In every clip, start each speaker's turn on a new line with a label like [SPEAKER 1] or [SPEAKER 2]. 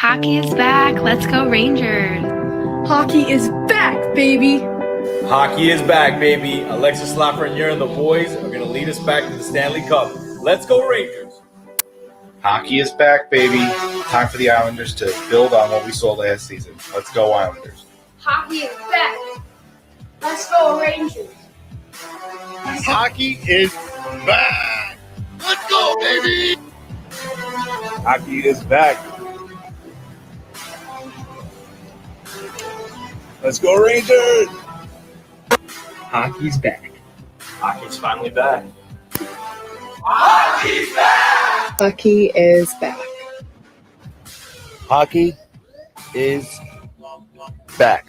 [SPEAKER 1] Hockey is back. Let's go Rangers.
[SPEAKER 2] Hockey is back, baby.
[SPEAKER 3] Hockey is back, baby. Alexis Lafreniere and the boys are going to lead us back to the Stanley Cup. Let's go Rangers.
[SPEAKER 4] Hockey is back, baby. Time for the Islanders to build on what we saw last season. Let's go Islanders.
[SPEAKER 2] Hockey is back. Let's go Rangers.
[SPEAKER 5] Hockey is back. Let's go, baby.
[SPEAKER 4] Hockey is back.
[SPEAKER 5] Let's go Rangers.
[SPEAKER 4] Hockey's back.
[SPEAKER 3] Hockey's finally back.
[SPEAKER 5] Hockey's back.
[SPEAKER 6] Hockey is back.
[SPEAKER 5] Hockey is back.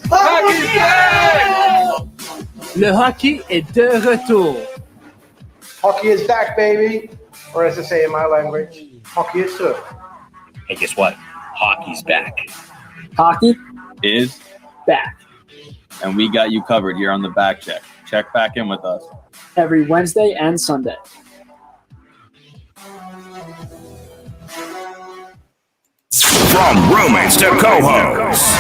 [SPEAKER 3] Hockey's back!
[SPEAKER 7] Le hockey est de retour.
[SPEAKER 8] Hockey is back, baby. Or as I say in my language, hockey is good.
[SPEAKER 9] Hey, guess what? Hockey's back.
[SPEAKER 7] Hockey
[SPEAKER 9] Is
[SPEAKER 7] back
[SPEAKER 9] and we got you covered here on the Backcheck. Check back in with us.
[SPEAKER 7] every Wednesday and Sunday.
[SPEAKER 10] From roommates to co-hosts,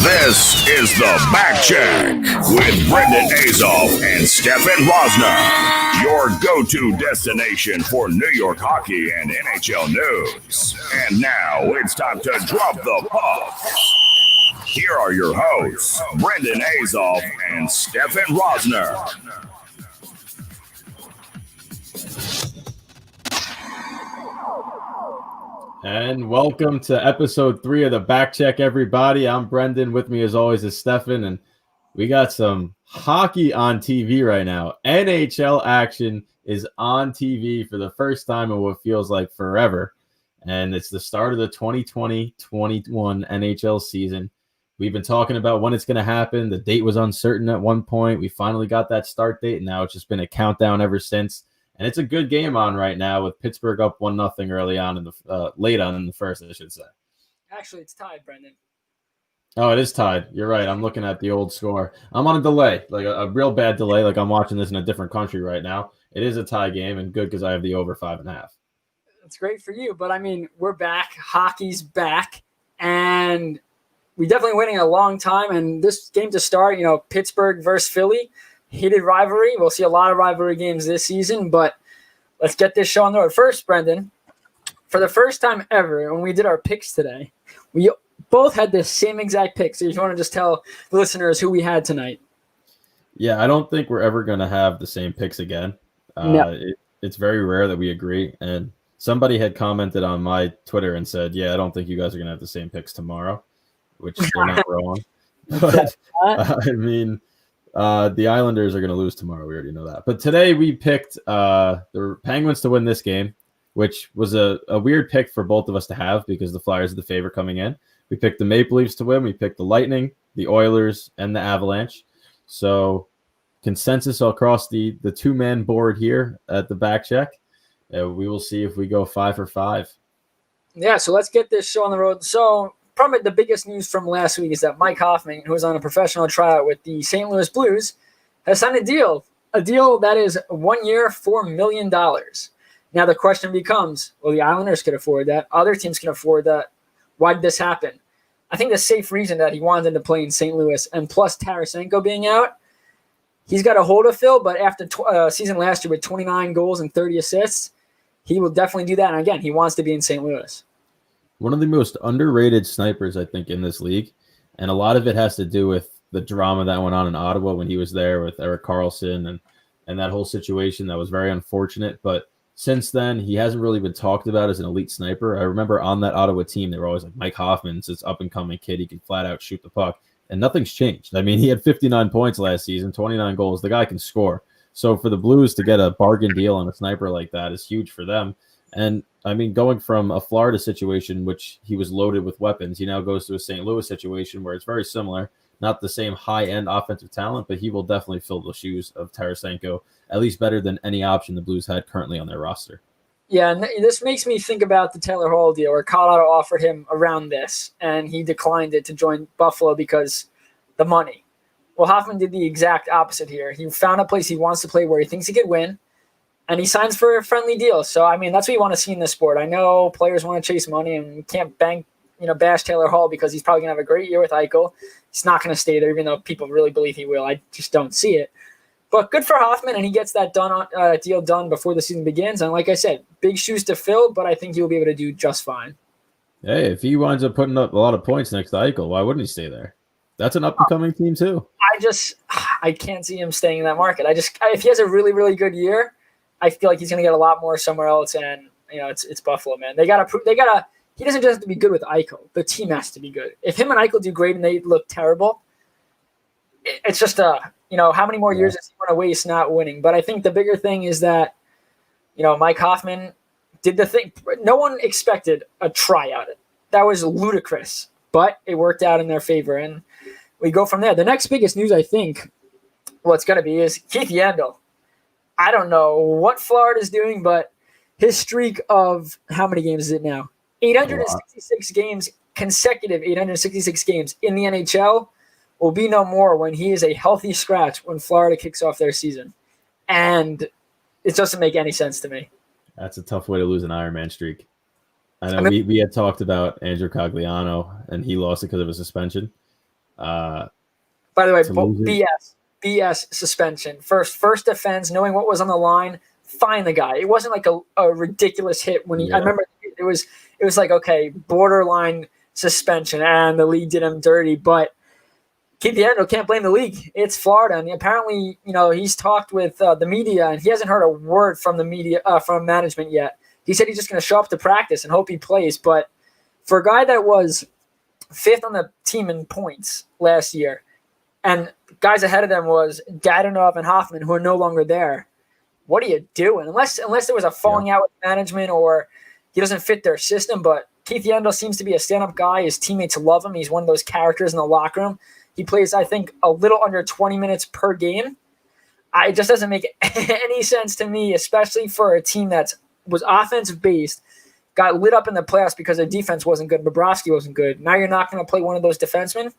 [SPEAKER 10] this is the Backcheck with Brendan Azoff and Stefen Rosner, your go-to destination for New York hockey and NHL news. And now it's time to drop the puck. Here are your hosts, Brendan Azoff and Stefen Rosner.
[SPEAKER 11] And welcome to episode 3 of the Backcheck, everybody. I'm Brendan. With me, as always, is Stefen, and we got some hockey on TV right now. NHL action is on TV for the first time in what feels like forever, and it's the start of the 2020-21 NHL season. We've been talking about when it's going to happen. The date was uncertain at one point. We finally got that start date, and now it's just been a countdown ever since. And it's a good game on right now with Pittsburgh up 1-0 early on in the late on in the first, I should say.
[SPEAKER 7] Actually, it's tied, Brendan.
[SPEAKER 11] Oh, it is tied. You're right. I'm looking at the old score. I'm on a delay, like a real bad delay. Like I'm watching this in a different country right now. It is a tie game, and good because I have the over 5.5.
[SPEAKER 7] It's great for you, but I mean, we're back. Hockey's back, and we definitely waiting a long time. And this game to start, Pittsburgh versus Philly. Heated rivalry. We'll see a lot of rivalry games this season, but let's get this show on the road. First, Brendan, for the first time ever, when we did our picks today, we both had the same exact pick. So if you want to just tell the listeners who we had tonight.
[SPEAKER 11] Yeah, I don't think we're ever going to have the same picks again.
[SPEAKER 7] No.
[SPEAKER 11] It's very rare that we agree. And somebody had commented on my Twitter and said, yeah, I don't think you guys are going to have the same picks tomorrow, which they're not wrong. But, I mean... the Islanders are going to lose tomorrow. We already know that. But today we picked the Penguins to win this game, which was a weird pick for both of us to have because the Flyers are the favorite coming in. We picked the Maple Leafs to win. We picked the Lightning, the Oilers, and the Avalanche. So consensus across the two-man board here at the Backcheck. We will see if we go 5 for 5.
[SPEAKER 7] Yeah, so let's get this show on the road. So probably the biggest news from last week is that Mike Hoffman, who was on a professional tryout with the St. Louis Blues, has signed a deal that is 1 year, $4 million. Now the question becomes, well, the Islanders could afford that. Other teams can afford that. Why did this happen? I think the safe reason that he wanted to play in St. Louis, and plus Tarasenko being out, he's got a hole to fill, but after season last year with 29 goals and 30 assists, he will definitely do that. And again, he wants to be in St. Louis.
[SPEAKER 11] One of the most underrated snipers, I think, in this league. And a lot of it has to do with the drama that went on in Ottawa when he was there with Erik Karlsson and that whole situation that was very unfortunate. But since then, he hasn't really been talked about as an elite sniper. I remember on that Ottawa team, they were always like, Mike Hoffman's this up-and-coming kid. He can flat out shoot the puck. And nothing's changed. I mean, he had 59 points last season, 29 goals. The guy can score. So for the Blues to get a bargain deal on a sniper like that is huge for them. And I mean, going from a Florida situation, which he was loaded with weapons, he now goes to a St. Louis situation where it's very similar. Not the same high-end offensive talent, but he will definitely fill the shoes of Tarasenko, at least better than any option the Blues had currently on their roster.
[SPEAKER 7] Yeah, and this makes me think about the Taylor Hall deal where Colorado offered him around this, and he declined it to join Buffalo because the money. Well, Hoffman did the exact opposite here. He found a place he wants to play where he thinks he could win, and he signs for a friendly deal. So, I mean, that's what you want to see in this sport. I know players want to chase money, and you can't bash Taylor Hall because he's probably going to have a great year with Eichel. He's not going to stay there, even though people really believe he will. I just don't see it. But good for Hoffman, and he gets that deal done before the season begins. And like I said, big shoes to fill, but I think he'll be able to do just fine.
[SPEAKER 11] Hey, if he winds up putting up a lot of points next to Eichel, why wouldn't he stay there? That's an up-and-coming team too.
[SPEAKER 7] I can't see him staying in that market. If he has a really, really good year, I feel like he's going to get a lot more somewhere else. And it's Buffalo, man. He doesn't just have to be good with Eichel. The team has to be good. If him and Eichel do great and they look terrible, it's just how many more years does he want to waste not winning? But I think the bigger thing is that, Mike Hoffman did the thing. No one expected a tryout. That was ludicrous, but it worked out in their favor. And we go from there. The next biggest news, I think, what's going to be is Keith Yandel. I don't know what Florida's doing, but his streak of how many games is it now? 866 games, consecutive 866 games in the NHL will be no more when he is a healthy scratch when Florida kicks off their season. And it doesn't make any sense to me.
[SPEAKER 11] That's a tough way to lose an Ironman streak. I know we had talked about Andrew Cogliano, and he lost it because of a suspension.
[SPEAKER 7] By the way, BS suspension. First offense, knowing what was on the line, fine the guy. It wasn't like a ridiculous hit when I remember it was like, okay, borderline suspension, and the league did him dirty, but Keith Yandel can't blame the league. It's Florida, and apparently, he's talked with the media, and he hasn't heard a word from the media, from management yet. He said he's just going to show up to practice and hope he plays. But for a guy that was 5th on the team in points last year, and guys ahead of them was Dadonov and Hoffman, who are no longer there, what are you doing? Unless there was a falling out with management or he doesn't fit their system. But Keith Yandel seems to be a stand-up guy. His teammates love him. He's one of those characters in the locker room. He plays, I think, a little under 20 minutes per game. It just doesn't make any sense to me, especially for a team that was offensive-based, got lit up in the playoffs because their defense wasn't good, Bobrovsky wasn't good. Now you're not going to play one of those defensemen?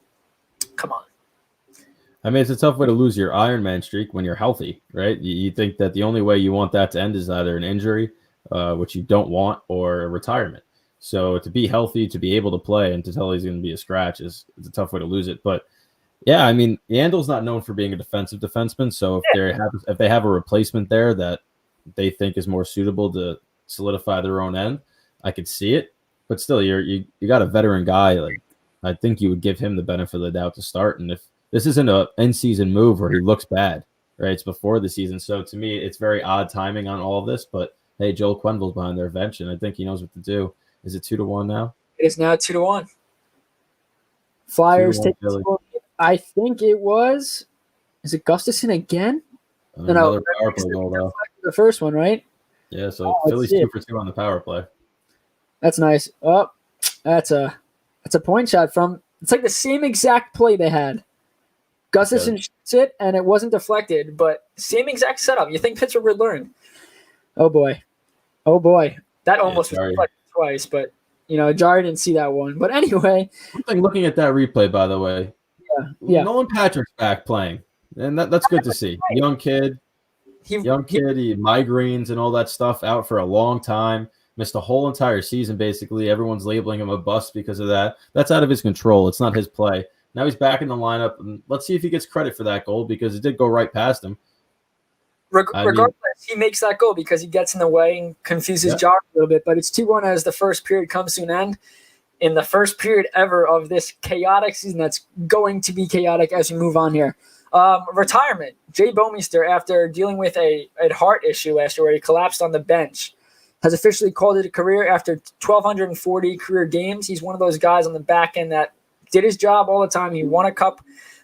[SPEAKER 7] Come on.
[SPEAKER 11] I mean, it's a tough way to lose your Ironman streak when you're healthy, right? You think that the only way you want that to end is either an injury, which you don't want, or a retirement. So to be healthy, to be able to play, and to tell he's going to be a scratch is a tough way to lose it. But yeah, I mean, Yandel's not known for being a defensive defenseman. So if they have a replacement there that they think is more suitable to solidify their own end, I could see it. But still, you got a veteran guy. Like, I think you would give him the benefit of the doubt to start. And if this isn't an end-season move where he looks bad, right? It's before the season. So to me, it's very odd timing on all of this. But hey, Joel Quenneville's behind their bench, and I think he knows what to do. Is it 2-1 now?
[SPEAKER 7] It is now 2-1. Flyers take. I think it was. Is it Gustafson again?
[SPEAKER 11] Another power play goal, though.
[SPEAKER 7] The first one, right?
[SPEAKER 11] Yeah, so Philly's 2 for 2 on the power play.
[SPEAKER 7] That's nice. Oh, that's a point shot from. It's like the same exact play they had. Gustafson shoots it, and it wasn't deflected, but same exact setup. You think Pittsburgh would learn? Oh boy. That almost was deflected twice, but Jari didn't see that one. But anyway,
[SPEAKER 11] looking at that replay, by the way. Yeah. Nolan Patrick's back playing, and that's good to see. Young kid, he migraines and all that stuff, out for a long time. Missed a whole entire season, basically. Everyone's labeling him a bust because of that. That's out of his control. It's not his play. Now he's back in the lineup, and let's see if he gets credit for that goal because it did go right past him.
[SPEAKER 7] Regardless, he makes that goal because he gets in the way and confuses Jari a little bit. But it's 2-1 as the first period comes to an end. In the first period ever of this chaotic season that's going to be chaotic as we move on here. Retirement. Jay Bouwmeester, after dealing with a heart issue last year where he collapsed on the bench, has officially called it a career after 1,240 career games. He's one of those guys on the back end that did his job all the time. He won a cup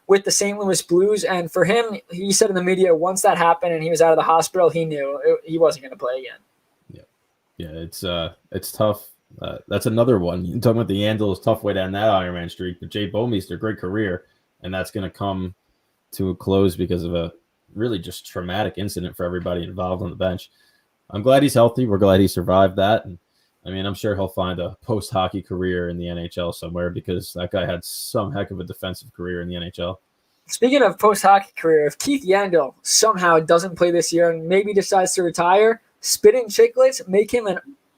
[SPEAKER 7] with the St. Louis Blues, and for him, he said in the media, once that happened and he was out of the hospital, he knew he wasn't going to play again.
[SPEAKER 11] Yeah, it's tough. That's another one. You're talking about the Yandel's tough way to end that Ironman streak, but Jay Bouwmeester, great career, and that's going to come to a close because of a really just traumatic incident for everybody involved on the bench. I'm glad he's healthy. We're glad he survived that. And I mean, I'm sure he'll find a post-hockey career in the NHL somewhere because that guy had some heck of a defensive career in the NHL.
[SPEAKER 7] Speaking of post-hockey career, if Keith Yandel somehow doesn't play this year and maybe decides to retire, Spittin' Chicklets, make him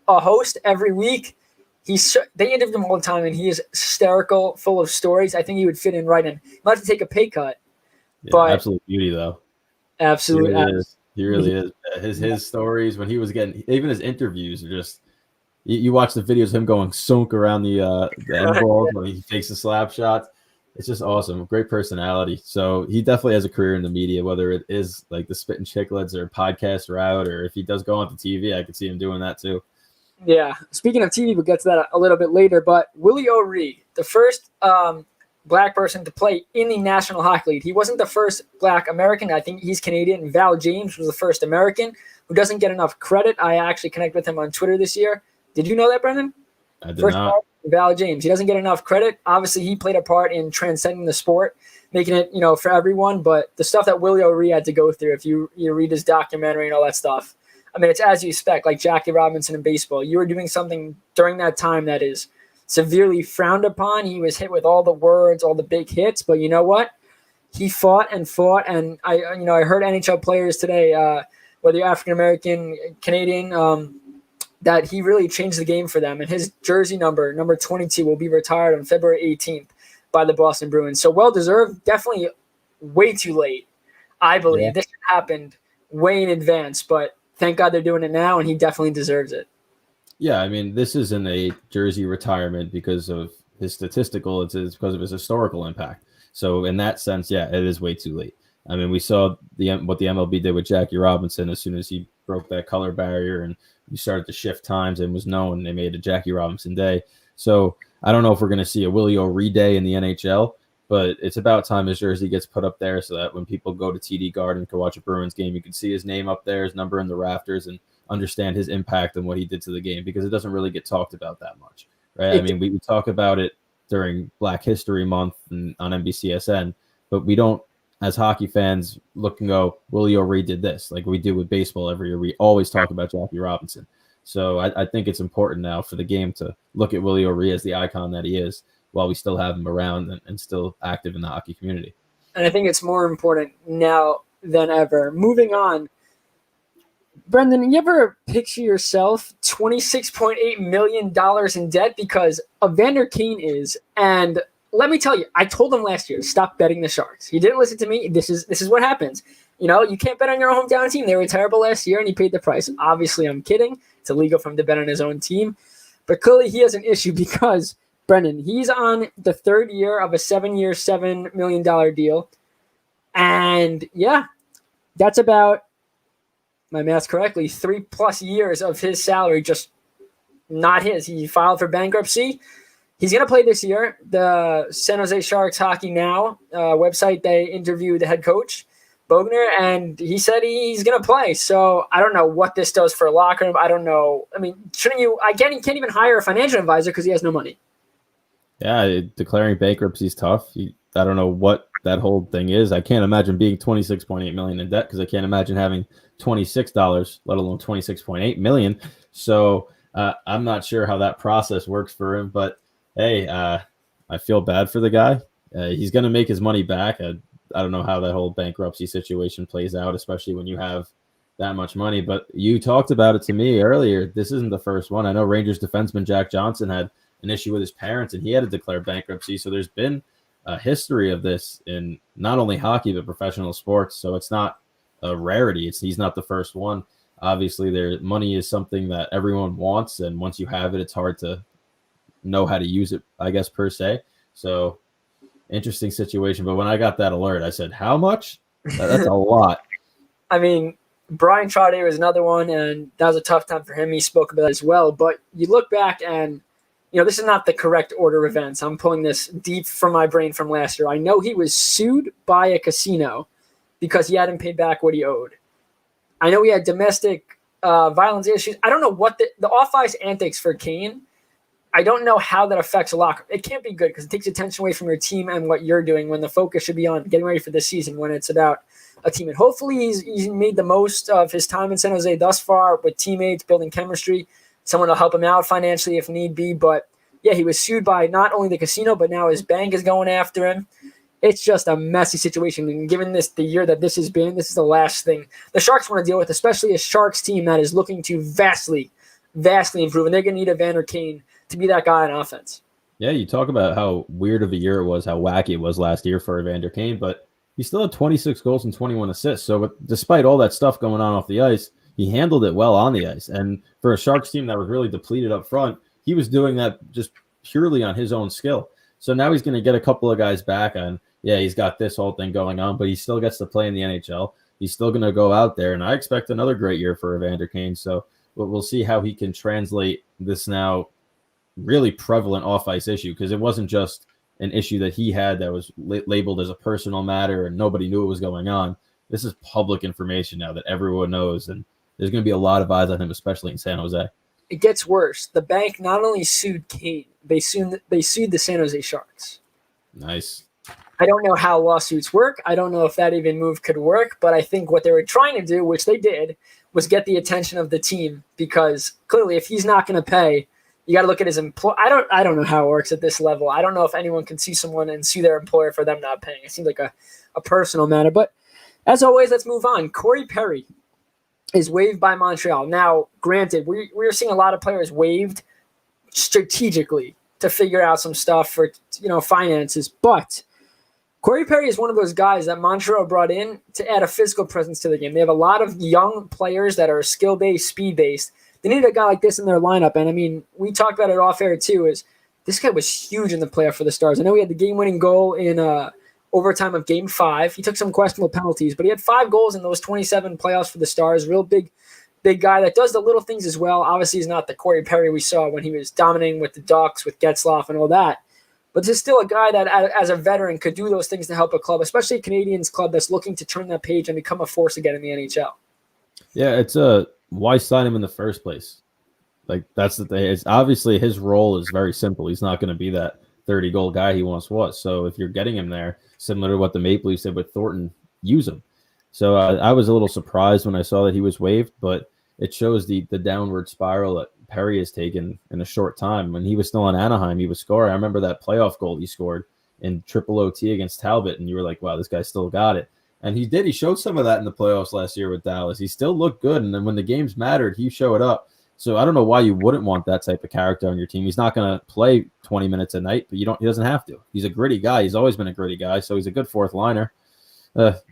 [SPEAKER 7] a host every week. They interview him all the time, and he is hysterical, full of stories. I think he would fit in right in. Might have to take a pay cut.
[SPEAKER 11] Yeah,
[SPEAKER 7] but
[SPEAKER 11] absolute beauty, though.
[SPEAKER 7] Absolutely.
[SPEAKER 11] He really is. His stories, when he was getting, even his interviews are just, you watch the videos of him going sunk around the end balls when he takes the slap shots. It's just awesome. Great personality. So he definitely has a career in the media, whether it is like the Spittin' Chicklets or podcast route, or if he does go onto TV, I could see him doing that too.
[SPEAKER 7] Yeah. Speaking of TV, we'll get to that a little bit later. But Willie O'Ree, the first black person to play in the National Hockey League. He wasn't the first black American. I think he's Canadian. Val James was the first American who doesn't get enough credit. I actually connected with him on Twitter this year. Did you know that, Brendan?
[SPEAKER 11] I did not.
[SPEAKER 7] Val James. He doesn't get enough credit. Obviously, he played a part in transcending the sport, making it, for everyone. But the stuff that Willie O'Ree had to go through, if you read his documentary and all that stuff, I mean, it's as you expect, like Jackie Robinson in baseball. You were doing something during that time that is severely frowned upon. He was hit with all the words, all the big hits. But you know what? He fought and fought. And I heard NHL players today, whether you're African American, Canadian, that he really changed the game for them. And his jersey number 22, will be retired on February 18th by the Boston Bruins. So well-deserved, definitely way too late, I believe. Yeah. This happened way in advance, but thank God they're doing it now, and he definitely deserves it.
[SPEAKER 11] Yeah, I mean, this isn't a jersey retirement because of his statistical, it's because of his historical impact. So in that sense, yeah, it is way too late. I mean, we saw what the MLB did with Jackie Robinson as soon as he broke that color barrier and you started to shift times and was known. They made a Jackie Robinson Day. So I don't know if we're going to see a Willie O'Ree Day in the NHL, but it's about time his jersey gets put up there so that when people go to TD Garden to watch a Bruins game, you can see his name up there, his number in the rafters, and understand his impact and what he did to the game, because it doesn't really get talked about that much, right? I mean, we talk about it during Black History Month and on NBCSN, but we don't, as hockey fans, look and go, Willie O'Ree did this, like we do with baseball every year. We always talk about Jackie Robinson. So I think it's important now for the game to look at Willie O'Ree as the icon that he is while we still have him around and still active in the hockey community.
[SPEAKER 7] And I think it's more important now than ever. Moving on, Brendan, you ever picture yourself $26.8 million in debt because Evander Kane is? And let me tell you, I told him last year, stop betting the Sharks. He didn't listen to me. This is what happens. You can't bet on your hometown team. They were terrible last year, and he paid the price. Obviously, I'm kidding. It's illegal for him to bet on his own team. But clearly, he has an issue because, Brendan, he's on the third year of a 7-year, $7 million deal. And, yeah, that's about, my math correctly, 3+ years of his salary just not his. He filed for bankruptcy. He's going to play this year. The San Jose Sharks Hockey Now website, they interviewed the head coach, Bogner, and he said he's going to play. So I don't know what this does for a locker room. I don't know. I mean, shouldn't you? He can't even hire a financial advisor because he has no money.
[SPEAKER 11] Yeah, declaring bankruptcy is tough. I don't know what that whole thing is. I can't imagine being $26.8 million in debt because I can't imagine having $26, let alone $26.8 million. So I'm not sure how that process works for him. But hey, I feel bad for the guy. He's going to make his money back. I don't know how that whole bankruptcy situation plays out, especially when you have that much money. But you talked about it to me earlier. This isn't the first one. I know Rangers defenseman Jack Johnson had an issue with his parents, and he had to declare bankruptcy. So there's been a history of this in not only hockey, but professional sports. So it's not a rarity. He's not the first one. Obviously, money is something that everyone wants. And once you have it, it's hard to know how to use it, I guess, per se. So interesting situation. But when I got that alert, I said, how much? That's a lot.
[SPEAKER 7] I mean, Brian Trottier was another one, and that was a tough time for him. He spoke about it as well. But you look back and, this is not the correct order of events. I'm pulling this deep from my brain from last year. I know he was sued by a casino because he hadn't paid back what he owed. I know he had domestic violence issues. I don't know what the off-ice antics for Kane. I don't know how that affects a locker. It can't be good because it takes attention away from your team and what you're doing when the focus should be on getting ready for the season when it's about a team. And hopefully he's made the most of his time in San Jose thus far with teammates, building chemistry, someone to help him out financially if need be. But, yeah, he was sued by not only the casino, but now his bank is going after him. It's just a messy situation. And given the year that this has been, this is the last thing the Sharks want to deal with, especially a Sharks team that is looking to vastly improve. And they're going to need Evander Kane to be that guy on offense.
[SPEAKER 11] Yeah, you talk about how weird of a year it was, how wacky it was last year for Evander Kane, but he still had 26 goals and 21 assists. So despite all that stuff going on off the ice, he handled it well on the ice. And for a Sharks team that was really depleted up front, he was doing that just purely on his own skill. So now he's going to get a couple of guys back on, yeah, he's got this whole thing going on, but he still gets to play in the NHL. He's still going to go out there, and I expect another great year for Evander Kane. So we'll see how he can translate this now really prevalent off-ice issue, because it wasn't just an issue that he had that was labeled as a personal matter and nobody knew what was going on. This is public information now that everyone knows, and there's going to be a lot of eyes on him, especially in San Jose.
[SPEAKER 7] It gets worse. The bank not only sued Kane, they sued the San Jose Sharks.
[SPEAKER 11] Nice.
[SPEAKER 7] I don't know how lawsuits work. I don't know if that even move could work, but I think what they were trying to do, which they did, was get the attention of the team, because clearly if he's not going to pay, you got to look at his employer. I don't know how it works at this level. I don't know if anyone can sue someone and sue their employer for them not paying. It seems like a personal matter. But as always, let's move on. Corey Perry is waived by Montreal. Now, granted, we're seeing a lot of players waived strategically to figure out some stuff for finances, but Corey Perry is one of those guys that Montreal brought in to add a physical presence to the game. They have a lot of young players that are skill-based, speed-based. They need a guy like this in their lineup. And, I mean, we talked about it off air, too, is this guy was huge in the playoff for the Stars. I know he had the game-winning goal in overtime of Game 5. He took some questionable penalties, but he had 5 goals in those 27 playoffs for the Stars. Real big guy that does the little things as well. Obviously, he's not the Corey Perry we saw when he was dominating with the Ducks, with Getzlaf and all that. But there's still a guy that, as a veteran, could do those things to help a club, especially a Canadiens club that's looking to turn that page and become a force again in the NHL.
[SPEAKER 11] Yeah, it's why sign him in the first place? Like, that's the thing. It's obviously his role is very simple. He's not going to be that 30-goal guy he once was. So if you're getting him there, similar to what the Maple Leafs did with Thornton, use him. So I was a little surprised when I saw that he was waived, but it shows the downward spiral that Perry has taken in a short time. When he was still in Anaheim, he was scoring. I remember that playoff goal he scored in triple OT against Talbot, and you were like, wow, this guy still got it. And he did. He showed some of that in the playoffs last year with Dallas. He still looked good, and then when the games mattered, he showed up. So I don't know why you wouldn't want that type of character on your team. He's not going to play 20 minutes a night, but he doesn't have to. He's a gritty guy. He's always been a gritty guy, so he's a good fourth liner.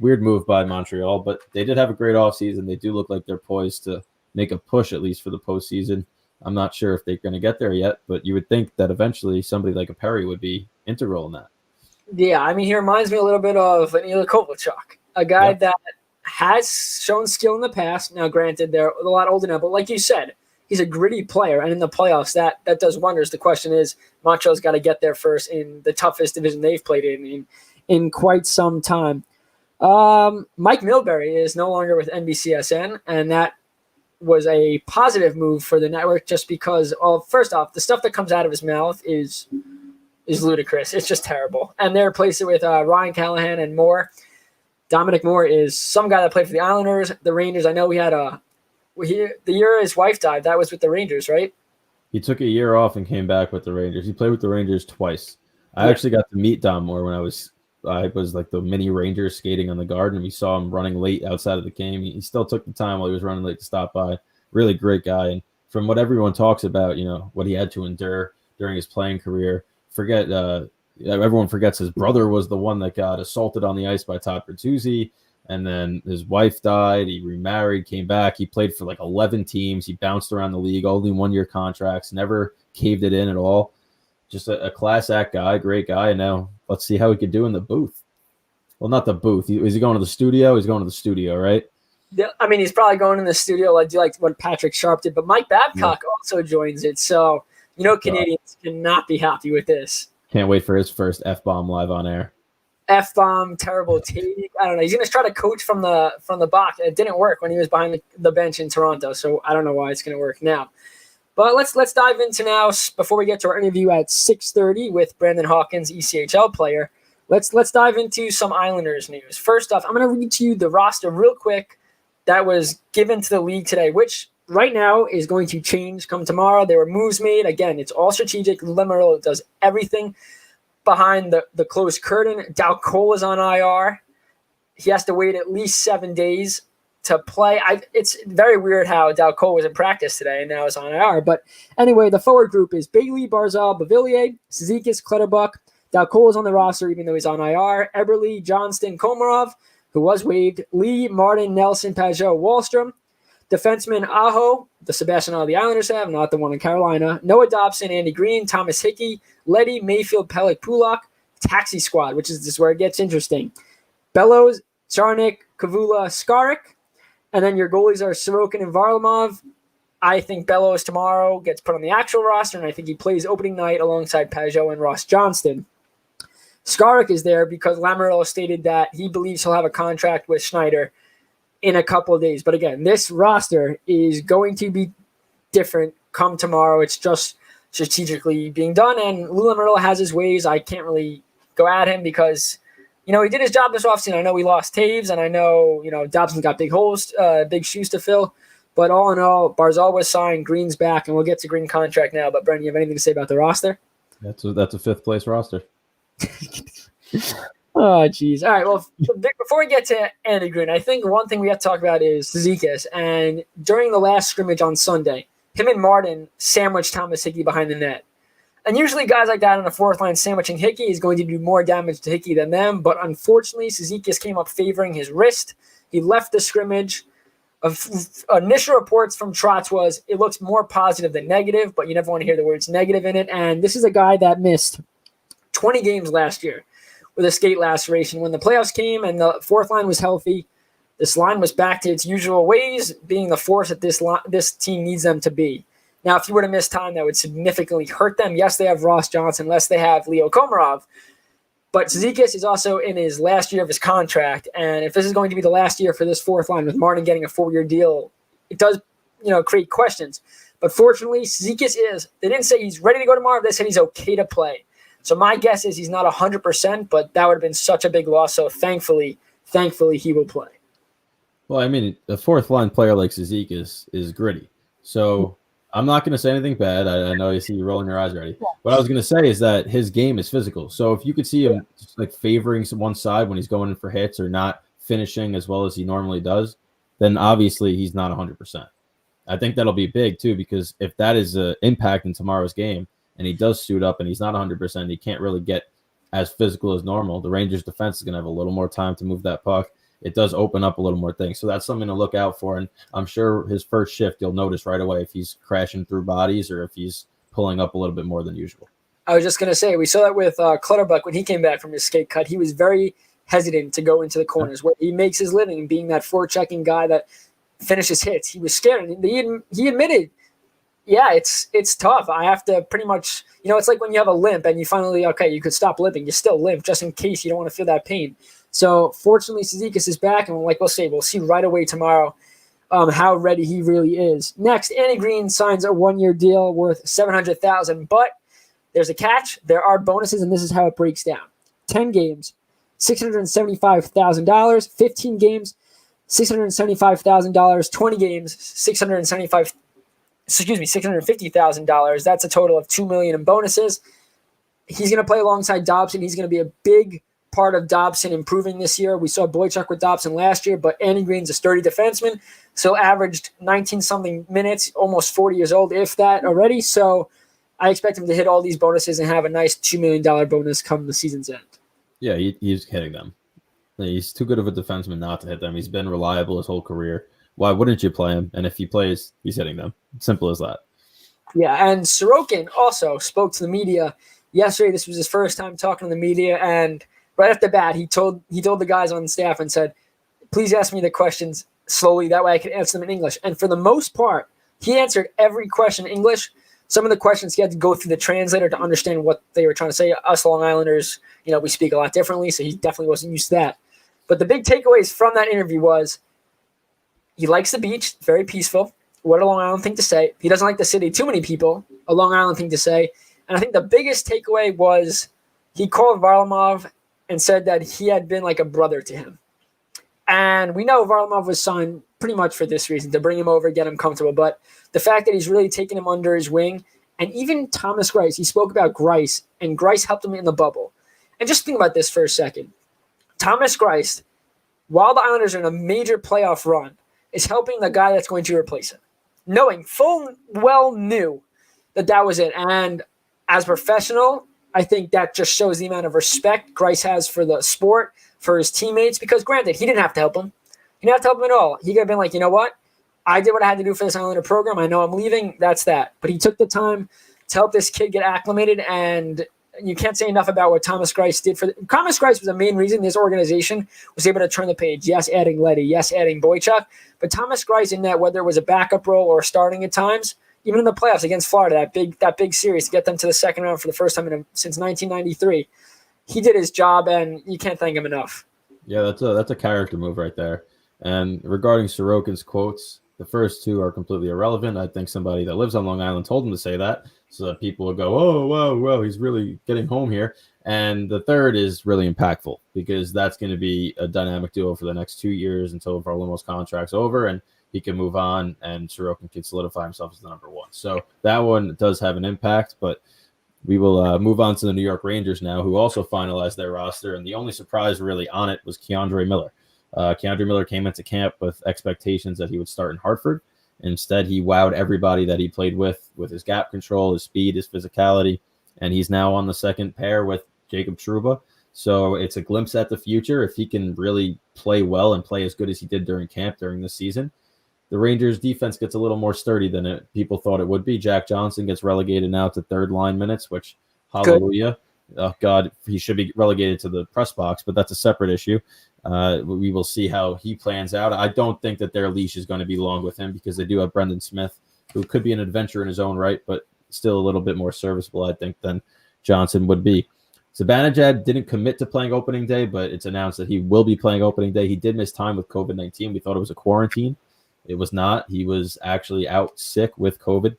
[SPEAKER 11] Weird move by Montreal, but they did have a great offseason. They do look like they're poised to make a push, at least for the postseason. I'm not sure if they're going to get there yet, but you would think that eventually somebody like a Perry would be integral in that.
[SPEAKER 7] Yeah, I mean, he reminds me a little bit of an Ilya Kovalchuk, a guy that has shown skill in the past. Now, granted, they're a lot older now, but like you said, he's a gritty player, and in the playoffs, that does wonders. The question is, Montreal's got to get there first in the toughest division they've played in quite some time. Mike Milbury is no longer with NBCSN, and that was a positive move for the network just because, first off, the stuff that comes out of his mouth is ludicrous. It's just terrible. And they replaced it with Ryan Callahan and Moore. Dominic Moore is some guy that played for the Islanders, the Rangers. I know he had the year his wife died, that was with the Rangers, right?
[SPEAKER 11] He took a year off and came back with the Rangers. He played with the Rangers twice. I actually got to meet Dom Moore when I was like the mini Rangers skating on the Garden, and we saw him running late outside of the game. He still took the time while he was running late to stop by. Really great guy. And from what everyone talks about, what he had to endure during his playing career, everyone forgets his brother was the one that got assaulted on the ice by Todd Bertuzzi, and then his wife died. He remarried, came back. He played for like 11 teams. He bounced around the league, only 1-year contracts, never caved it in at all. Just a class act guy, great guy. And now let's see how he could do in the booth. Well, not the booth. Is he going to the studio? He's going to the studio, right?
[SPEAKER 7] Yeah, I mean, he's probably going in the studio like what Patrick Sharp did, but Mike Babcock also joins it. So, Canadians cannot be happy with this.
[SPEAKER 11] Can't wait for his first F-bomb live on air.
[SPEAKER 7] F-bomb, terrible take. I don't know. He's going to try to coach from the box. It didn't work when he was behind the bench in Toronto, so I don't know why it's going to work now. But let's dive into now, before we get to our interview at 6:30 with Brandon Hawkins, ECHL player. Let's dive into some Islanders news. First off, I'm going to read to you the roster real quick that was given to the league today, which right now is going to change come tomorrow. There were moves made. Again, it's all strategic. Lou Lamoriello does everything. behind the closed curtain. Dalcol is on IR. He has to wait at least 7 days to play. It's very weird how Dalcol was in practice today and now is on IR. But anyway, the forward group is Bailey, Barzal, Bavillier, Cizikas, Clutterbuck. Dalcol is on the roster even though he's on IR. Eberle, Johnston, Komarov, who was waived. Lee, Martin, Nelson, Pajot, Wallstrom. Defenseman Aho, the Sebastian all the Islanders have, not the one in Carolina. Noah Dobson, Andy Green, Thomas Hickey, Letty, Mayfield, Pellick, Pulak. Taxi squad, which is where it gets interesting. Bellows, Charnik, Kavula, Skarik. And then your goalies are Sorokin and Varlamov. I think Bellows tomorrow gets put on the actual roster, and I think he plays opening night alongside Pajot and Ross Johnston. Skarik is there because Lamoriello stated that he believes he'll have a contract with Schneider in a couple of days. But again, this roster is going to be different come tomorrow. It's just strategically being done, and Lou Lamoriello has his ways. I can't really go at him because, he did his job this offseason. I know we lost Taves, and I know, Dobson's got big shoes to fill. But all in all, Barzal was signed, Green's back, and we'll get to Green contract now. But Brendan, you have anything to say about the roster?
[SPEAKER 11] That's a fifth place roster.
[SPEAKER 7] Oh, geez. All right, well, before we get to Andy Green, I think one thing we have to talk about is Cizikas. And during the last scrimmage on Sunday, him and Martin sandwiched Thomas Hickey behind the net. And usually guys like that on the fourth line sandwiching Hickey is going to do more damage to Hickey than them. But unfortunately, Cizikas came up favoring his wrist. He left the scrimmage. Initial reports from Trotz was it looks more positive than negative, but you never want to hear the words negative in it. And this is a guy that missed 20 games last year with a skate laceration. When the playoffs came and the fourth line was healthy, this line was back to its usual ways, being the force that this team needs them to be. Now, if you were to miss time, that would significantly hurt them. Yes, they have Ross Johnson, less they have Leo Komarov. But Cizikas is also in his last year of his contract, and if this is going to be the last year for this fourth line with Martin getting a 4-year deal, it does, create questions. But fortunately, Cizikas they didn't say he's ready to go tomorrow, they said he's okay to play. So my guess is he's not 100%, but that would have been such a big loss. So thankfully, he will play.
[SPEAKER 11] Well, I mean, a fourth line player like Cizikas is gritty. So I'm not going to say anything bad. I know you see you rolling your eyes already. What I was going to say is that his game is physical. So if you could see him just like favoring one side when he's going in for hits or not finishing as well as he normally does, then obviously he's not 100%. I think that'll be big too, because if that is an impact in tomorrow's game and he does suit up and he's not 100%, he can't really get as physical as normal, the Rangers defense is going to have a little more time to move that puck. It does open up a little more things. So that's something to look out for. And I'm sure his first shift, you'll notice right away if he's crashing through bodies or if he's pulling up a little bit more than usual.
[SPEAKER 7] I was just going to say, we saw that with Clutterbuck when he came back from his skate cut. He was very hesitant to go into the corners where he makes his living being that forechecking guy that finishes hits. He was scared. He admitted, yeah, it's tough. I have to pretty much, it's like when you have a limp and you finally, okay, you could stop limping. You still limp just in case you don't want to feel that pain. So fortunately, Cizikas is back, and we'll see right away tomorrow how ready he really is. Next, Andy Green signs a 1-year deal worth $700,000, but there's a catch. There are bonuses, and this is how it breaks down: 10 games, $675,000; 15 games, $675,000; 20 games, $650,000. That's a total of $2 million in bonuses. He's going to play alongside Dobson. He's going to be a big part of Dobson improving this year. We saw Boychuk with Dobson last year, but Andy Green's a sturdy defenseman, so averaged 19-something minutes, almost 40 years old, if that already. So I expect him to hit all these bonuses and have a nice $2 million bonus come the season's end.
[SPEAKER 11] Yeah, he's hitting them. He's too good of a defenseman not to hit them. He's been reliable his whole career. Why wouldn't you play him? And if he plays, he's hitting them. Simple as that.
[SPEAKER 7] Yeah, and Sorokin also spoke to the media yesterday. This was his first time talking to the media, and right off the bat, he told the guys on the staff and said, please ask me the questions slowly. That way I can answer them in English. And for the most part, he answered every question in English. Some of the questions he had to go through the translator to understand what they were trying to say. Us Long Islanders, we speak a lot differently, so he definitely wasn't used to that. But the big takeaways from that interview was he likes the beach, very peaceful. What a Long Island thing to say. He doesn't like the city, too many people, a Long Island thing to say. And I think the biggest takeaway was he called Varlamov and said that he had been like a brother to him. And we know Varlamov was signed pretty much for this reason, to bring him over, get him comfortable. But the fact that he's really taken him under his wing And even Thomas Greiss, he spoke about Greiss, and Greiss helped him in the bubble. And just think about this for a second. Thomas Greiss, while the Islanders are in a major playoff run, is helping the guy that's going to replace him, knowing knew that was it. And as professional, I think that just shows the amount of respect Greiss has for the sport, for his teammates, because granted, he didn't have to help him. He didn't have to help him at all. He could have been like, you know what? I did what I had to do for this Islander program. I know I'm leaving. That's that. But he took the time to help this kid get acclimated, and you can't say enough about what Thomas Greiss did for Thomas Greiss was the main reason this organization was able to turn the page. Yes, adding Letty. Yes, adding Boychuk. But Thomas Greiss in that, whether it was a backup role or starting at times, even in the playoffs against Florida, that big series to get them to the second round for the first time since 1993, he did his job, and you can't thank him enough.
[SPEAKER 11] Yeah, that's a character move right there. And regarding Sorokin's quotes, the first two are completely irrelevant. I think somebody that lives on Long Island told him to say that so that people will go, oh, wow, he's really getting home here. And the third is really impactful because that's going to be a dynamic duo for the next 2 years until Varlamov's contract's over and he can move on and Sorokin can solidify himself as the number one. So that one does have an impact, but we will move on to the New York Rangers now, who also finalized their roster. And the only surprise really on it was Keandre Miller. Keandre Miller came into camp with expectations that he would start in Hartford. Instead, he wowed everybody that he played with his gap control, his speed, his physicality, and he's now on the second pair with Jacob Trouba. So it's a glimpse at the future. If he can really play well and play as good as he did during camp during this season, the Rangers defense gets a little more sturdy than people thought it would be. Jack Johnson gets relegated now to third line minutes, which hallelujah. Oh, God, he should be relegated to the press box, but that's a separate issue. We will see how he plans out. I don't think that their leash is going to be long with him because they do have Brendan Smith, who could be an adventure in his own right, but still a little bit more serviceable, I think, than Johnson would be. Zibanejad didn't commit to playing opening day, but it's announced that he will be playing opening day. He did miss time with COVID-19. We thought it was a quarantine. It was not. He was actually out sick with COVID.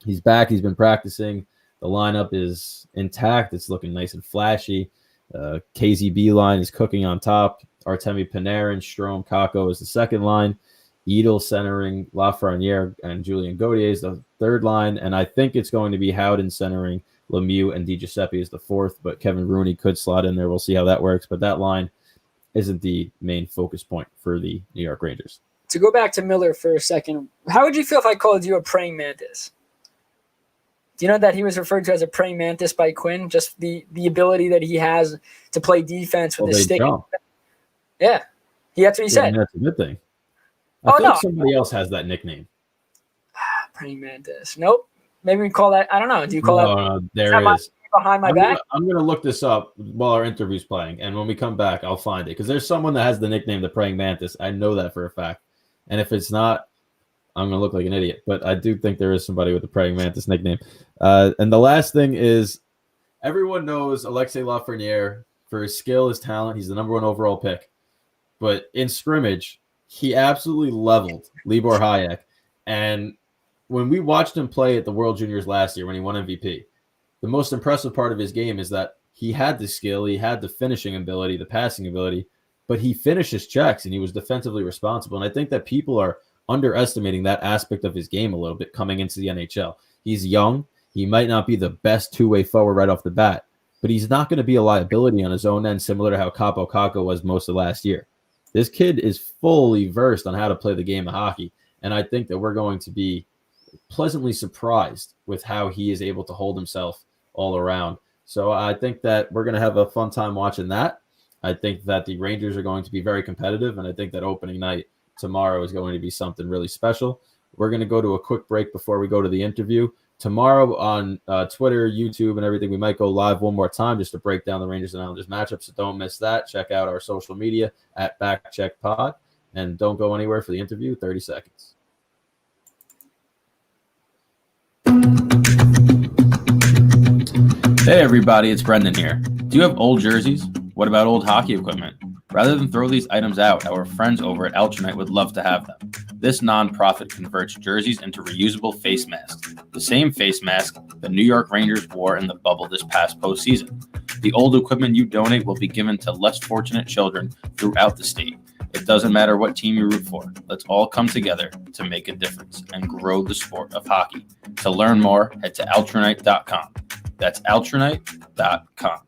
[SPEAKER 11] He's back. He's been practicing. The lineup is intact. It's looking nice and flashy. KZB line is cooking on top. Artemi Panarin, Strome, Kakko is the second line. Edel centering Lafreniere and Julien Gauthier is the third line. And I think it's going to be Howden centering Lemieux and DiGiuseppe is the fourth, but Kevin Rooney could slot in there. We'll see how that works. But that line isn't the main focus point for the New York Rangers.
[SPEAKER 7] To go back to Miller for a second, how would you feel if I called you a praying mantis? Do you know that he was referred to as a praying mantis by Quinn? Just the ability that he has to play defense with his stick.
[SPEAKER 11] Jump.
[SPEAKER 7] Yeah, that's what he said.
[SPEAKER 11] That's a good thing. I think somebody else has that nickname.
[SPEAKER 7] Praying mantis. Nope. Maybe we call that. I don't know. Do you call that?
[SPEAKER 11] There is.
[SPEAKER 7] Behind my back?
[SPEAKER 11] I'm going to look this up while our interview's playing. And when we come back, I'll find it. Because there's someone that has the nickname the praying mantis. I know that for a fact. And if it's not, I'm going to look like an idiot. But I do think there is somebody with the praying mantis nickname. And the last thing is everyone knows Alexei Lafreniere for his skill, his talent. He's the number one overall pick. But in scrimmage, he absolutely leveled Libor Hayek. And when we watched him play at the World Juniors last year when he won MVP, the most impressive part of his game is that he had the skill, he had the finishing ability, the passing ability, but he finished his checks and he was defensively responsible. And I think that people are underestimating that aspect of his game a little bit coming into the NHL. He's young. He might not be the best two-way forward right off the bat, but he's not going to be a liability on his own end, similar to how Kaapo Kakko was most of last year. This kid is fully versed on how to play the game of hockey, and I think that we're going to be pleasantly surprised with how he is able to hold himself all around. So I think that we're going to have a fun time watching that. I think that the Rangers are going to be very competitive, and I think that opening night tomorrow is going to be something really special. We're going to go to a quick break before we go to the interview. Tomorrow on Twitter, YouTube, and everything, we might go live one more time just to break down the Rangers and Islanders matchup, so don't miss that. Check out our social media at Backcheck Pod, and don't go anywhere for the interview. 30 seconds.
[SPEAKER 9] Hey everybody, it's Brendan here. Do you have old jerseys? What about old hockey equipment? Rather than throw these items out, our friends over at Alternate would love to have them. This nonprofit converts jerseys into reusable face masks, the same face mask the New York Rangers wore in the bubble this past postseason. The old equipment you donate will be given to less fortunate children throughout the state. It doesn't matter what team you root for. Let's all come together to make a difference and grow the sport of hockey. To learn more, head to altronite.com. That's altronite.com.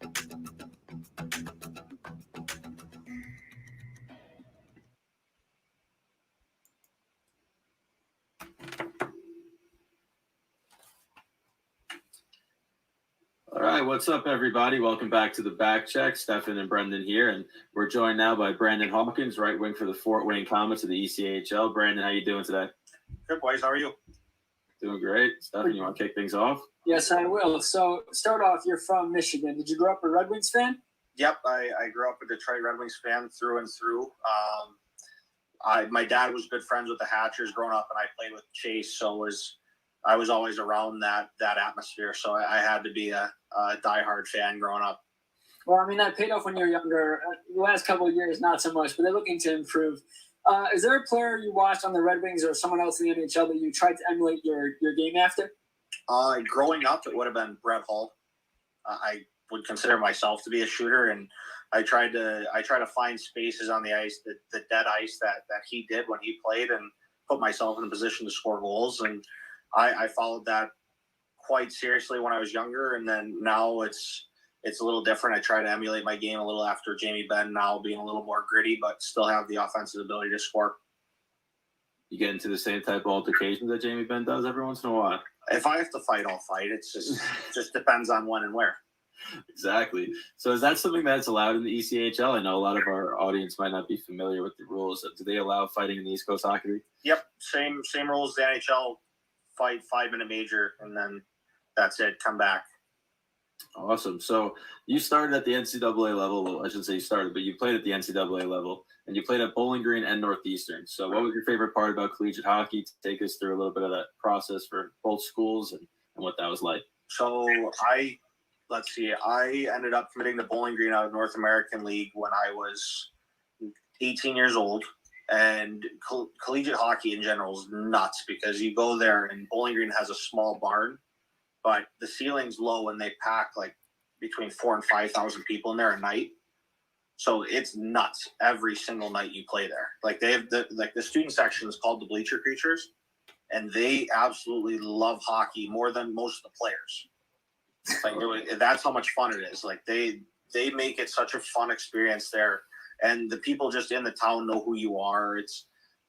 [SPEAKER 9] All right, what's up, everybody? Welcome back to the Backcheck. Stefan and Brendan here, and we're joined now by Brandon Hawkins, right wing for the Fort Wayne Comets of the ECHL. Brandon, how you doing today?
[SPEAKER 6] Good, boys. How are you?
[SPEAKER 9] Doing great. Stefan, you want to kick things off?
[SPEAKER 7] Yes, I will. So, start off, you're from Michigan. Did you grow up a Red Wings fan?
[SPEAKER 6] Yep, I grew up a Detroit Red Wings fan through and through. My dad was good friends with the Hatchers growing up, and I played with Chase, so I was always around that atmosphere. So I had to be a diehard fan growing up.
[SPEAKER 7] Well, I mean, that paid off when you were younger. The last couple of years, not so much, but they're looking to improve. Is there a player you watched on the Red Wings or someone else in the NHL that you tried to emulate your game after?
[SPEAKER 6] Growing up, it would have been Brett Hull. I would consider myself to be a shooter, and I try to find spaces on the ice, the dead ice that he did when he played, and put myself in a position to score goals. And I followed that quite seriously when I was younger, and then now it's a little different. I try to emulate my game a little after Jamie Benn, now being a little more gritty, but still have the offensive ability to score.
[SPEAKER 9] You get into the same type of altercations that Jamie Benn does every once in a while?
[SPEAKER 6] If I have to fight, I'll fight. It's just depends on when and where.
[SPEAKER 9] Exactly. So is that something that's allowed in the ECHL? I know a lot of our audience might not be familiar with the rules. Do they allow fighting in the East Coast Hockey League?
[SPEAKER 6] Yep, same rules as the NHL. Fight 5-minute major, and then that's it. Come back.
[SPEAKER 9] Awesome. So you started at the NCAA level. Well, I shouldn't say you started, but you played at the NCAA level, and you played at Bowling Green and Northeastern. So what was your favorite part about collegiate hockey? Take us through a little bit of that process for both schools and what that was like.
[SPEAKER 6] So I ended up committing to Bowling Green out of North American League when I was 18 years old. And collegiate hockey in general is nuts because you go there and Bowling Green has a small barn, but the ceiling's low and they pack like between 4,000 and 5,000 people in there a night. So it's nuts every single night you play there. Like they have the student section is called the Bleacher Creatures, and they absolutely love hockey more than most of the players. Like that's how much fun it is. Like they make it such a fun experience there. And the people just in the town know who you are.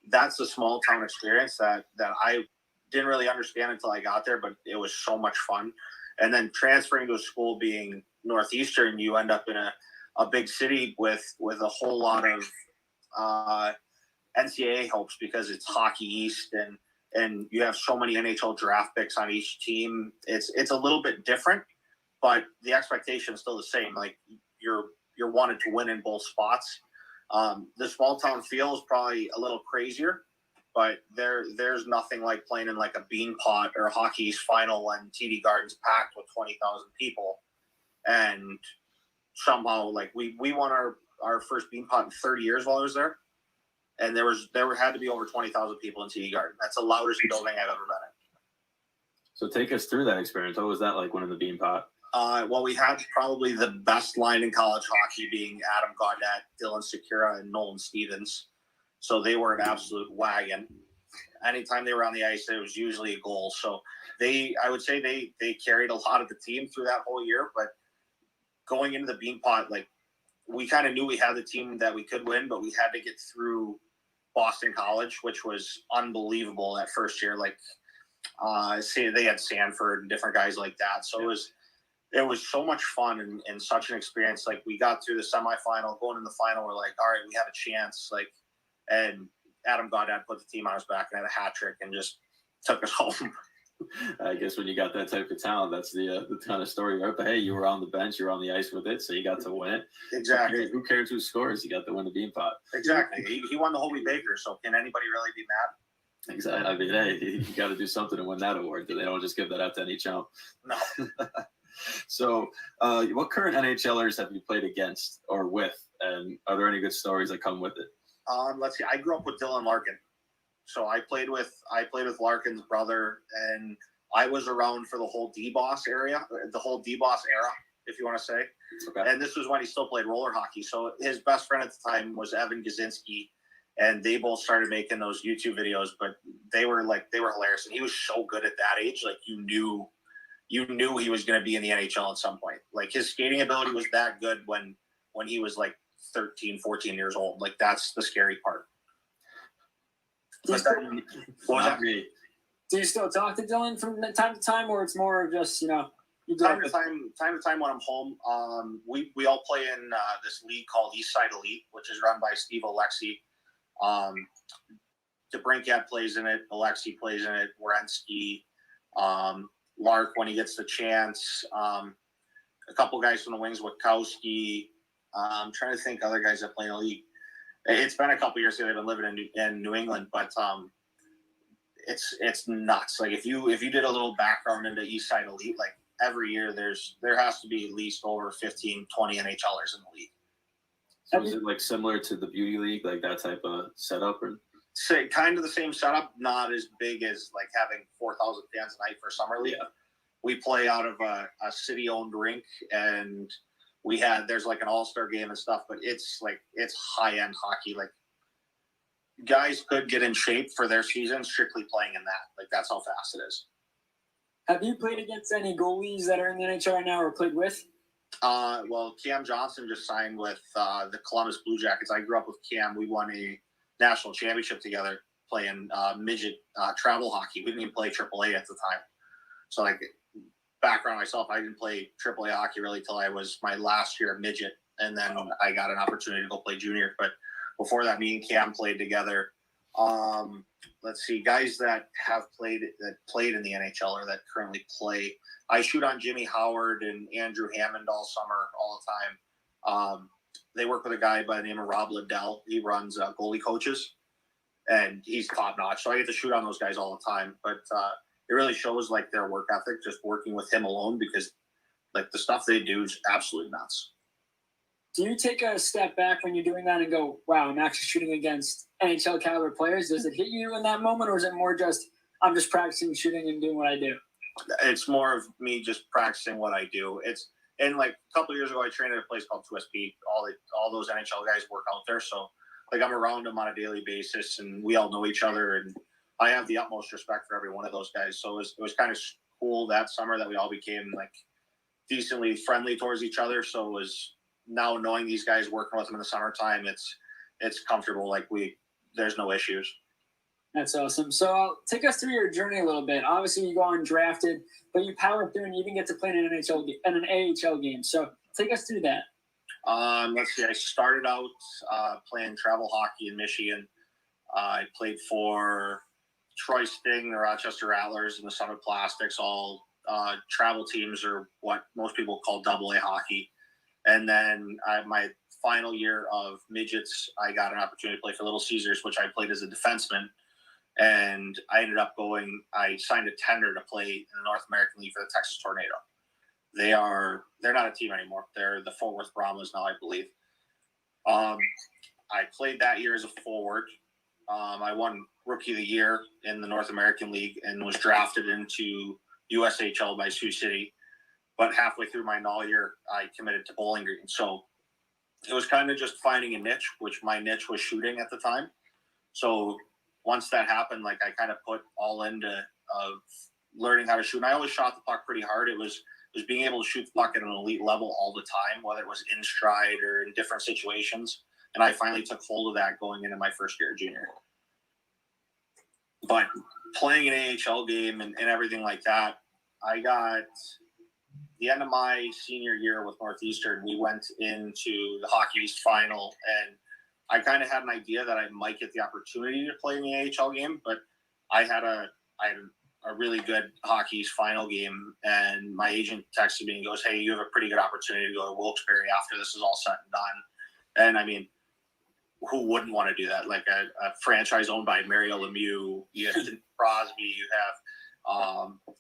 [SPEAKER 6] That's the small town experience that I didn't really understand until I got there, but it was so much fun. And then transferring to a school being Northeastern, you end up in a big city with a whole lot of NCAA hopes because it's Hockey East and you have so many NHL draft picks on each team. It's a little bit different, but the expectation is still the same. Like you're wanted to win in both spots. The small town feel is probably a little crazier, but there's nothing like playing in like a bean pot or a Hockey East final when TD Garden's packed with 20,000 people. And somehow like we won our first bean pot in 30 years while I was there. And there had to be over 20,000 people in TD Garden. That's the loudest building I've ever been in.
[SPEAKER 9] So take us through that experience. What was that like winning the bean pot?
[SPEAKER 6] Well, we had probably the best line in college hockey being Adam Gaudette, Dylan Sekura, and Nolan Stevens. So they were an absolute wagon. Anytime they were on the ice, it was usually a goal. So I would say they carried a lot of the team through that whole year. But going into the bean pot, like we kind of knew we had the team that we could win, but we had to get through Boston College, which was unbelievable that first year. Like say they had Sanford and different guys like that. So it was so much fun and such an experience. Like we got through the semifinal, going in the final, we're like, all right, we have a chance. Like, and Adam Gaudette put the team on his back and had a hat trick and just took us home.
[SPEAKER 9] I guess when you got that type of talent, that's the kind of story, right? But hey, you were on the bench, you were on the ice with it, so you got to win it.
[SPEAKER 6] Exactly.
[SPEAKER 9] Who cares who scores? You got to win the bean pot.
[SPEAKER 6] Exactly. He won the Hobie Baker, so can anybody really be mad?
[SPEAKER 9] Exactly. I mean, hey, you got to do something to win that award. They don't just give that out to any chump.
[SPEAKER 6] No.
[SPEAKER 9] So, what current NHLers have you played against or with, and are there any good stories that come with it?
[SPEAKER 6] Let's see. I grew up with Dylan Larkin, so I played with Larkin's brother, and I was around for the whole D-Boss era, if you want to say.
[SPEAKER 9] Okay.
[SPEAKER 6] And this was when he still played roller hockey. So his best friend at the time was Evan Gazinski, and they both started making those YouTube videos. But they were hilarious, and he was so good at that age. Like you knew he was going to be in the NHL at some point. Like his skating ability was that good when he was like 13, 14 years old. Like that's the scary part. But then, what was that?
[SPEAKER 7] Do you still talk to Dylan from time to time, or it's more of just, you
[SPEAKER 6] time to time when I'm home. We all play in this league called Eastside Elite, which is run by Steve Alexi. DeBrincat plays in it. Alexi plays in it. Wierenski, Lark when he gets the chance. A couple guys from the wings, Witkowski. I'm trying to think other guys that play in the league. It's been a couple years since I've been living in New England, but it's nuts. Like if you did a little background into Eastside Elite, like every year there has to be at least over 15, 20 NHLers in the league.
[SPEAKER 9] So is it like similar to the Beauty League, like that type of setup? Or?
[SPEAKER 6] Kind of the same setup, not as big as like having 4,000 fans a night for Summer League. Yeah. We play out of a city-owned rink, and there's like an all-star game and stuff, but it's high-end hockey. Like guys could get in shape for their season strictly playing in that. Like that's how fast it is.
[SPEAKER 7] Have you played against any goalies that are in the NHL right now or played with?
[SPEAKER 6] Well, Cam Johnson just signed with the Columbus Blue Jackets. I grew up with Cam. We won a national championship together playing midget travel hockey. We didn't even play AAA at the time. So like background myself, I didn't play AAA hockey really till I was my last year of midget, and then I got an opportunity to go play junior. But before that, me and Cam played together. Let's see, guys that played in the NHL or that currently play. I shoot on Jimmy Howard and Andrew Hammond all summer, all the time. They work with a guy by the name of Rob Liddell. He runs goalie coaches, and he's top notch. So I get to shoot on those guys all the time. But it really shows like their work ethic just working with him alone, because like the stuff they do is absolutely nuts.
[SPEAKER 7] Do you take a step back when you're doing that and go, wow, I'm actually shooting against NHL caliber players? Does it hit you in that moment, or is it more just, I'm just practicing shooting and doing what I do?
[SPEAKER 6] It's more of me just practicing what I do. And like a couple of years ago, I trained at a place called 2SP. All those NHL guys work out there. So like I'm around them on a daily basis, and we all know each other, and I have the utmost respect for every one of those guys. So it was kind of cool that summer that we all became like decently friendly towards each other. So it was now knowing these guys, working with them in the summertime, it's comfortable. Like there's no issues.
[SPEAKER 7] That's awesome. So take us through your journey a little bit. Obviously, you go undrafted, but you power through and you even get to play in an AHL game. So take us through that.
[SPEAKER 6] Let's see. I started out playing travel hockey in Michigan. I played for Troy Sting, the Rochester Rattlers, and the Summit Plastics, all travel teams, or what most people call AA hockey. And then my final year of midgets, I got an opportunity to play for Little Caesars, which I played as a defenseman. And I ended up I signed a tender to play in the North American League for the Texas Tornado. They're not a team anymore. They're the Fort Worth Brahmas now, I believe. I played that year as a forward. I won Rookie of the Year in the North American League and was drafted into USHL by Sioux City. But halfway through my null year, I committed to Bowling Green. So it was kind of just finding a niche, which my niche was shooting at the time. So once that happened, like I kind of put all into learning how to shoot. And I always shot the puck pretty hard. It was being able to shoot the puck at an elite level all the time, whether it was in stride or in different situations. And I finally took hold of that going into my first year junior. But playing an AHL game and everything like that, I got the end of my senior year with Northeastern, we went into the Hockey East final, and I kind of had an idea that I might get the opportunity to play in the AHL game, but I had a really good Hockey East final game, and my agent texted me and goes, hey, you have a pretty good opportunity to go to Wilkes-Barre after this is all said and done. And I mean, who wouldn't want to do that? Like a franchise owned by Mario Lemieux, you have Crosby, you have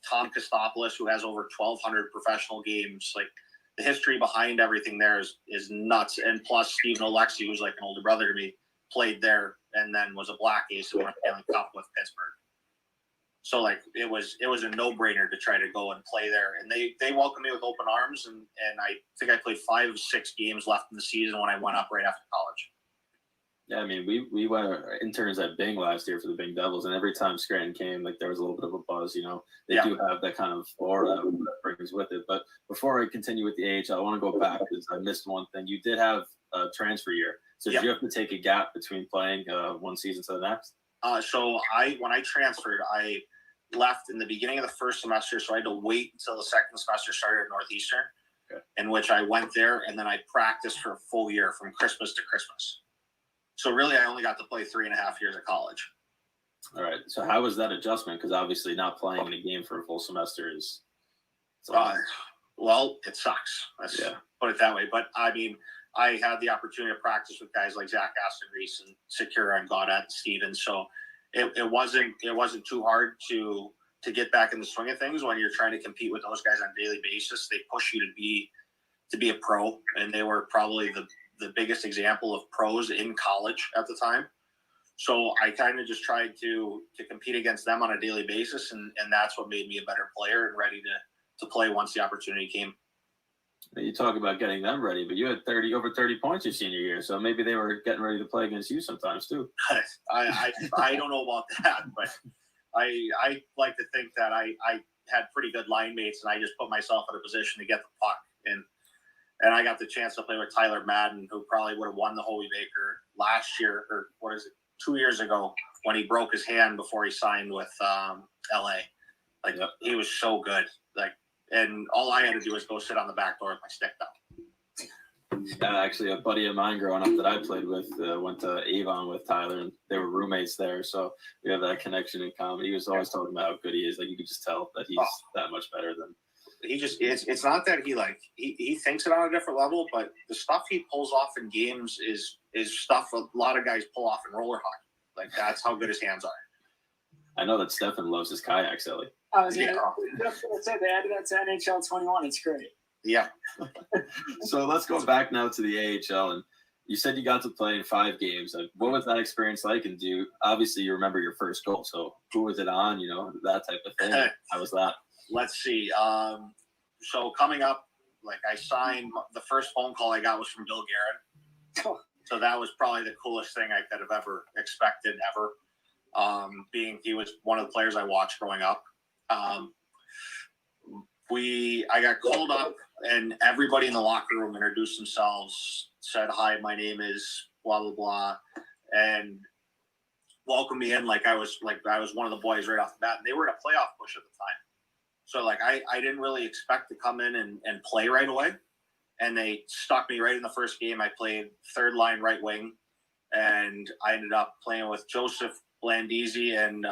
[SPEAKER 6] Tom Kostopoulos, who has over 1,200 professional games. Like the history behind everything there is nuts. And plus Stephen Alexi, who's like an older brother to me, played there and then was a Black Ace and won a Stanley Cup with Pittsburgh. So like it was a no-brainer to try to go and play there. And they welcomed me with open arms, and I think I played 5 or 6 games left in the season when I went up right after college.
[SPEAKER 9] Yeah, I mean, we were interns at Bing last year for the Bing Devils, and every time Scranton came, like there was a little bit of a buzz. They do have that kind of aura that brings with it. But before I continue with the AHL, I want to go back because I missed one thing. You did have a transfer year, so did you have to take a gap between playing one season to the next?
[SPEAKER 6] So when I transferred, I left in the beginning of the first semester, so I had to wait until the second semester started at Northeastern, in which I went there, and then I practiced for a full year from Christmas to Christmas. So really, I only got to play 3.5 years of college.
[SPEAKER 9] All right. So how was that adjustment? Because obviously not playing in a game for a full semester is
[SPEAKER 6] well, it sucks. Let's put it that way. But I mean, I had the opportunity to practice with guys like Zach Aston Reese and Secura and Gaudet and Stevens. So it wasn't too hard to get back in the swing of things when you're trying to compete with those guys on a daily basis. They push you to be a pro, and they were probably the biggest example of pros in college at the time. So I kind of just tried to compete against them on a daily basis, and that's what made me a better player and ready to play once the opportunity came.
[SPEAKER 9] You talk about getting them ready, but you had over 30 points your senior year, so maybe they were getting ready to play against you sometimes too.
[SPEAKER 6] I don't know about that, but I like to think that I had pretty good line mates, and I just put myself in a position to get the puck. And I got the chance to play with Tyler Madden, who probably would have won the Hoey Baker last year, or 2 years ago, when he broke his hand before he signed with LA. He was so good. And all I had to do was go sit on the back door with my stick down.
[SPEAKER 9] Yeah, actually, a buddy of mine growing up that I played with went to Avon with Tyler, and they were roommates there, so we have that connection in common. He was always talking about how good he is. You could just tell that he's that much better than.
[SPEAKER 6] It's not that he thinks it on a different level, but the stuff he pulls off in games is stuff a lot of guys pull off in roller hockey. That's how good his hands are.
[SPEAKER 9] I know that Stefan loves his kayak, Sally.
[SPEAKER 7] I was going to say they added that to NHL 21. It's great.
[SPEAKER 6] Yeah.
[SPEAKER 9] So let's go back now to the AHL, and you said you got to play in 5 games. What was that experience like? And obviously you remember your first goal. So who was it on? That type of thing. How was that?
[SPEAKER 6] Let's see. So coming up, I signed, the first phone call I got was from Bill Guerin. So that was probably the coolest thing I could have ever expected ever. Being he was one of the players I watched growing up. I got called up, and everybody in the locker room introduced themselves, said, "Hi, my name is blah, blah, blah," and welcomed me in like I was one of the boys right off the bat. And they were in a playoff push at the time. So I didn't really expect to come in and play right away. And they stuck me right in the first game. I played third line right wing, and I ended up playing with Joseph Blandisi and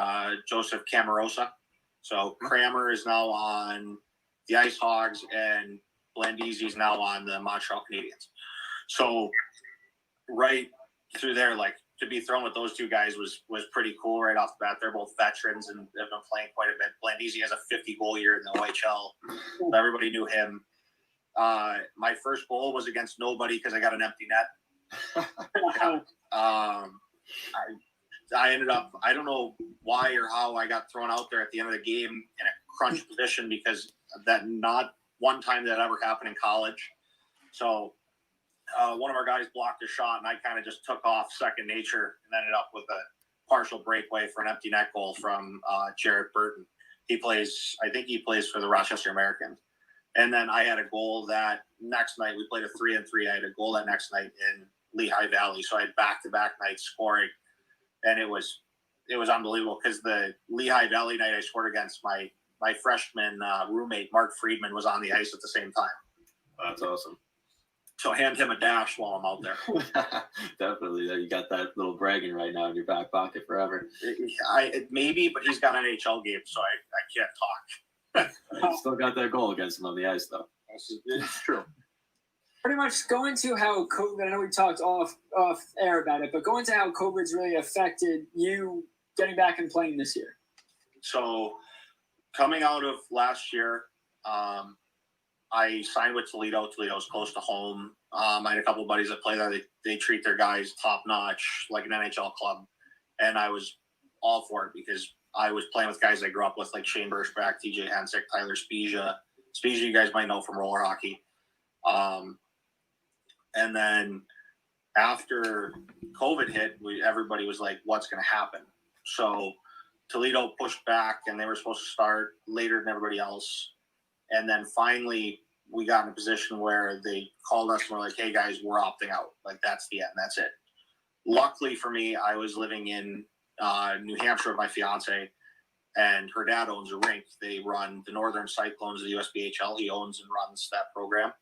[SPEAKER 6] Joseph Camarosa. So Kramer is now on the Ice Hogs, and Blandisi is now on the Montreal Canadiens. So right through there, to be thrown with those two guys was pretty cool right off the bat. They're both veterans and have been playing quite a bit. Blandisi has a 50-goal year in the OHL. So everybody knew him. My first goal was against nobody because I got an empty net. I ended up, I don't know why or how I got thrown out there at the end of the game in a crunch position, because that not one time that ever happened in college. So one of our guys blocked a shot, and I kind of just took off second nature and ended up with a partial breakaway for an empty net goal from Jared Burton. I think he plays for the Rochester Americans. And then I had a goal that next night. We played a 3-3. I had a goal that next night in Lehigh Valley. So I had back-to-back nights scoring. And it was unbelievable, because the Lehigh Valley night I scored against my freshman roommate, Mark Friedman, was on the ice at the same time.
[SPEAKER 9] That's awesome.
[SPEAKER 6] So hand him a dash while I'm out there.
[SPEAKER 9] Definitely. You got that little bragging right now in your back pocket forever.
[SPEAKER 6] Maybe, but he's got an NHL game, so I can't talk.
[SPEAKER 9] You still got that goal against him on the ice, though.
[SPEAKER 6] It's true.
[SPEAKER 7] Pretty much going to how COVID, I know we talked off air about it, but going to how COVID's really affected you getting back and playing this year.
[SPEAKER 6] So coming out of last year, I signed with Toledo. Toledo's close to home. I had a couple of buddies that play there. They treat their guys top notch, like an NHL club. And I was all for it, because I was playing with guys I grew up with, like Shane Bershback, TJ Hensick, Tyler Spezia. Spezia, you guys might know from roller hockey. And then after COVID hit, everybody was like, what's going to happen? So Toledo pushed back, and they were supposed to start later than everybody else. And then finally, we got in a position where they called us and were like, hey, guys, we're opting out. Like, that's the end. That's it. Luckily for me, I was living in New Hampshire with my fiance, and her dad owns a rink. They run the Northern Cyclones of the USBHL. He owns and runs that program.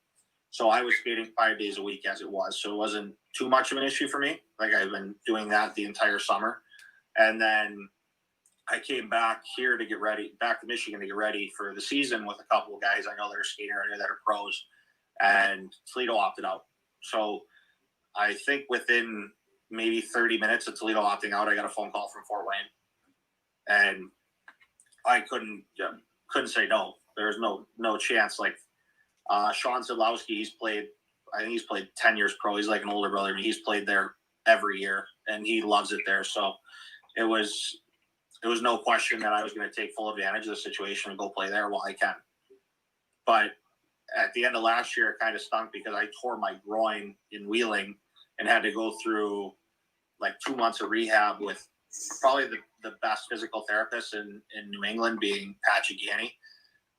[SPEAKER 6] So I was skating 5 days a week as it was. So it wasn't too much of an issue for me. Like, I've been doing that the entire summer. And then I came back here to get ready, back to Michigan to get ready for the season with a couple of guys I know that are skating right here that are pros. And Toledo opted out. So I think within maybe 30 minutes of Toledo opting out, I got a phone call from Fort Wayne. And I couldn't say no. There's no chance. Like, Sean Sadlowski, I think he's played 10 years pro. He's like an older brother. He's played there every year, and he loves it there. So it was no question that I was going to take full advantage of the situation and go play there while I can. But at the end of last year, it kind of stunk because I tore my groin in wheeling and had to go through like 2 months of rehab with probably the best physical therapist in New England, being Pat Chigani.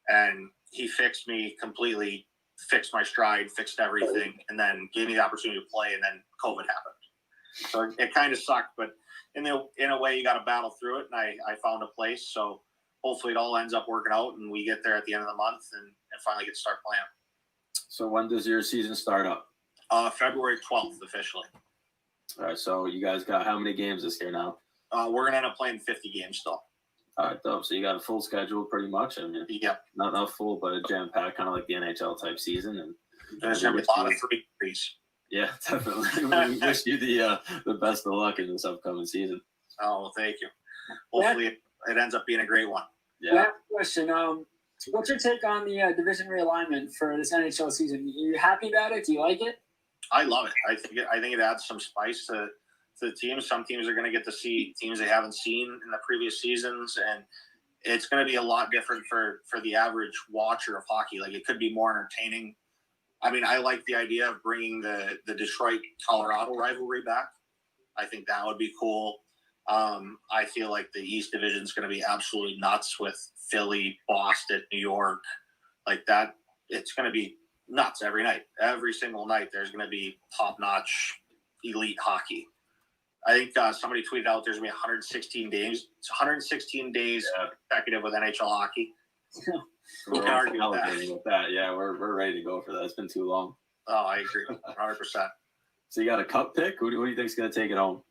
[SPEAKER 6] And he fixed me completely, fixed my stride, fixed everything, and then gave me the opportunity to play, and then COVID happened. So it kind of sucked, but in a way you got to battle through it, and I found a place. So hopefully it all ends up working out, and we get there at the end of the month and finally get to start playing.
[SPEAKER 9] So when does your season start up?
[SPEAKER 6] February 12th, officially.
[SPEAKER 9] All right, so you guys got how many games this year now?
[SPEAKER 6] We're going to end up playing 50 games still.
[SPEAKER 9] All right, dope. So you got a full schedule pretty much. I mean,
[SPEAKER 6] yeah,
[SPEAKER 9] not full, but a jam-packed, kind of like the NHL type season. And
[SPEAKER 6] there's going to be a lot of 3-3s.
[SPEAKER 9] Yeah, definitely. We wish you the best of luck in this upcoming season.
[SPEAKER 6] Oh, well, thank you. Hopefully it ends up being a great one.
[SPEAKER 7] Yeah. Last question. What's your take on the division realignment for this NHL season? Are you happy about it? Do you like it?
[SPEAKER 6] I love it. I think it adds some spice to the teams. Some teams are going to get to see teams they haven't seen in the previous seasons, and it's going to be a lot different for the average watcher of hockey. Like, it could be more entertaining. I mean, I like the idea of bringing the Detroit-Colorado rivalry back. I think that would be cool. I feel like the East Division is going to be absolutely nuts with Philly, Boston, New York, like that. It's going to be nuts every night. Every single night there's going to be top-notch elite hockey. I think somebody tweeted out there's going to be 116 days. It's 116 days consecutive with NHL hockey. Who can argue with that?
[SPEAKER 9] Yeah, we're ready to go for that. It's been too long.
[SPEAKER 6] Oh, I agree 100%.
[SPEAKER 9] So you got a cup pick? Who do you think is going to take it home?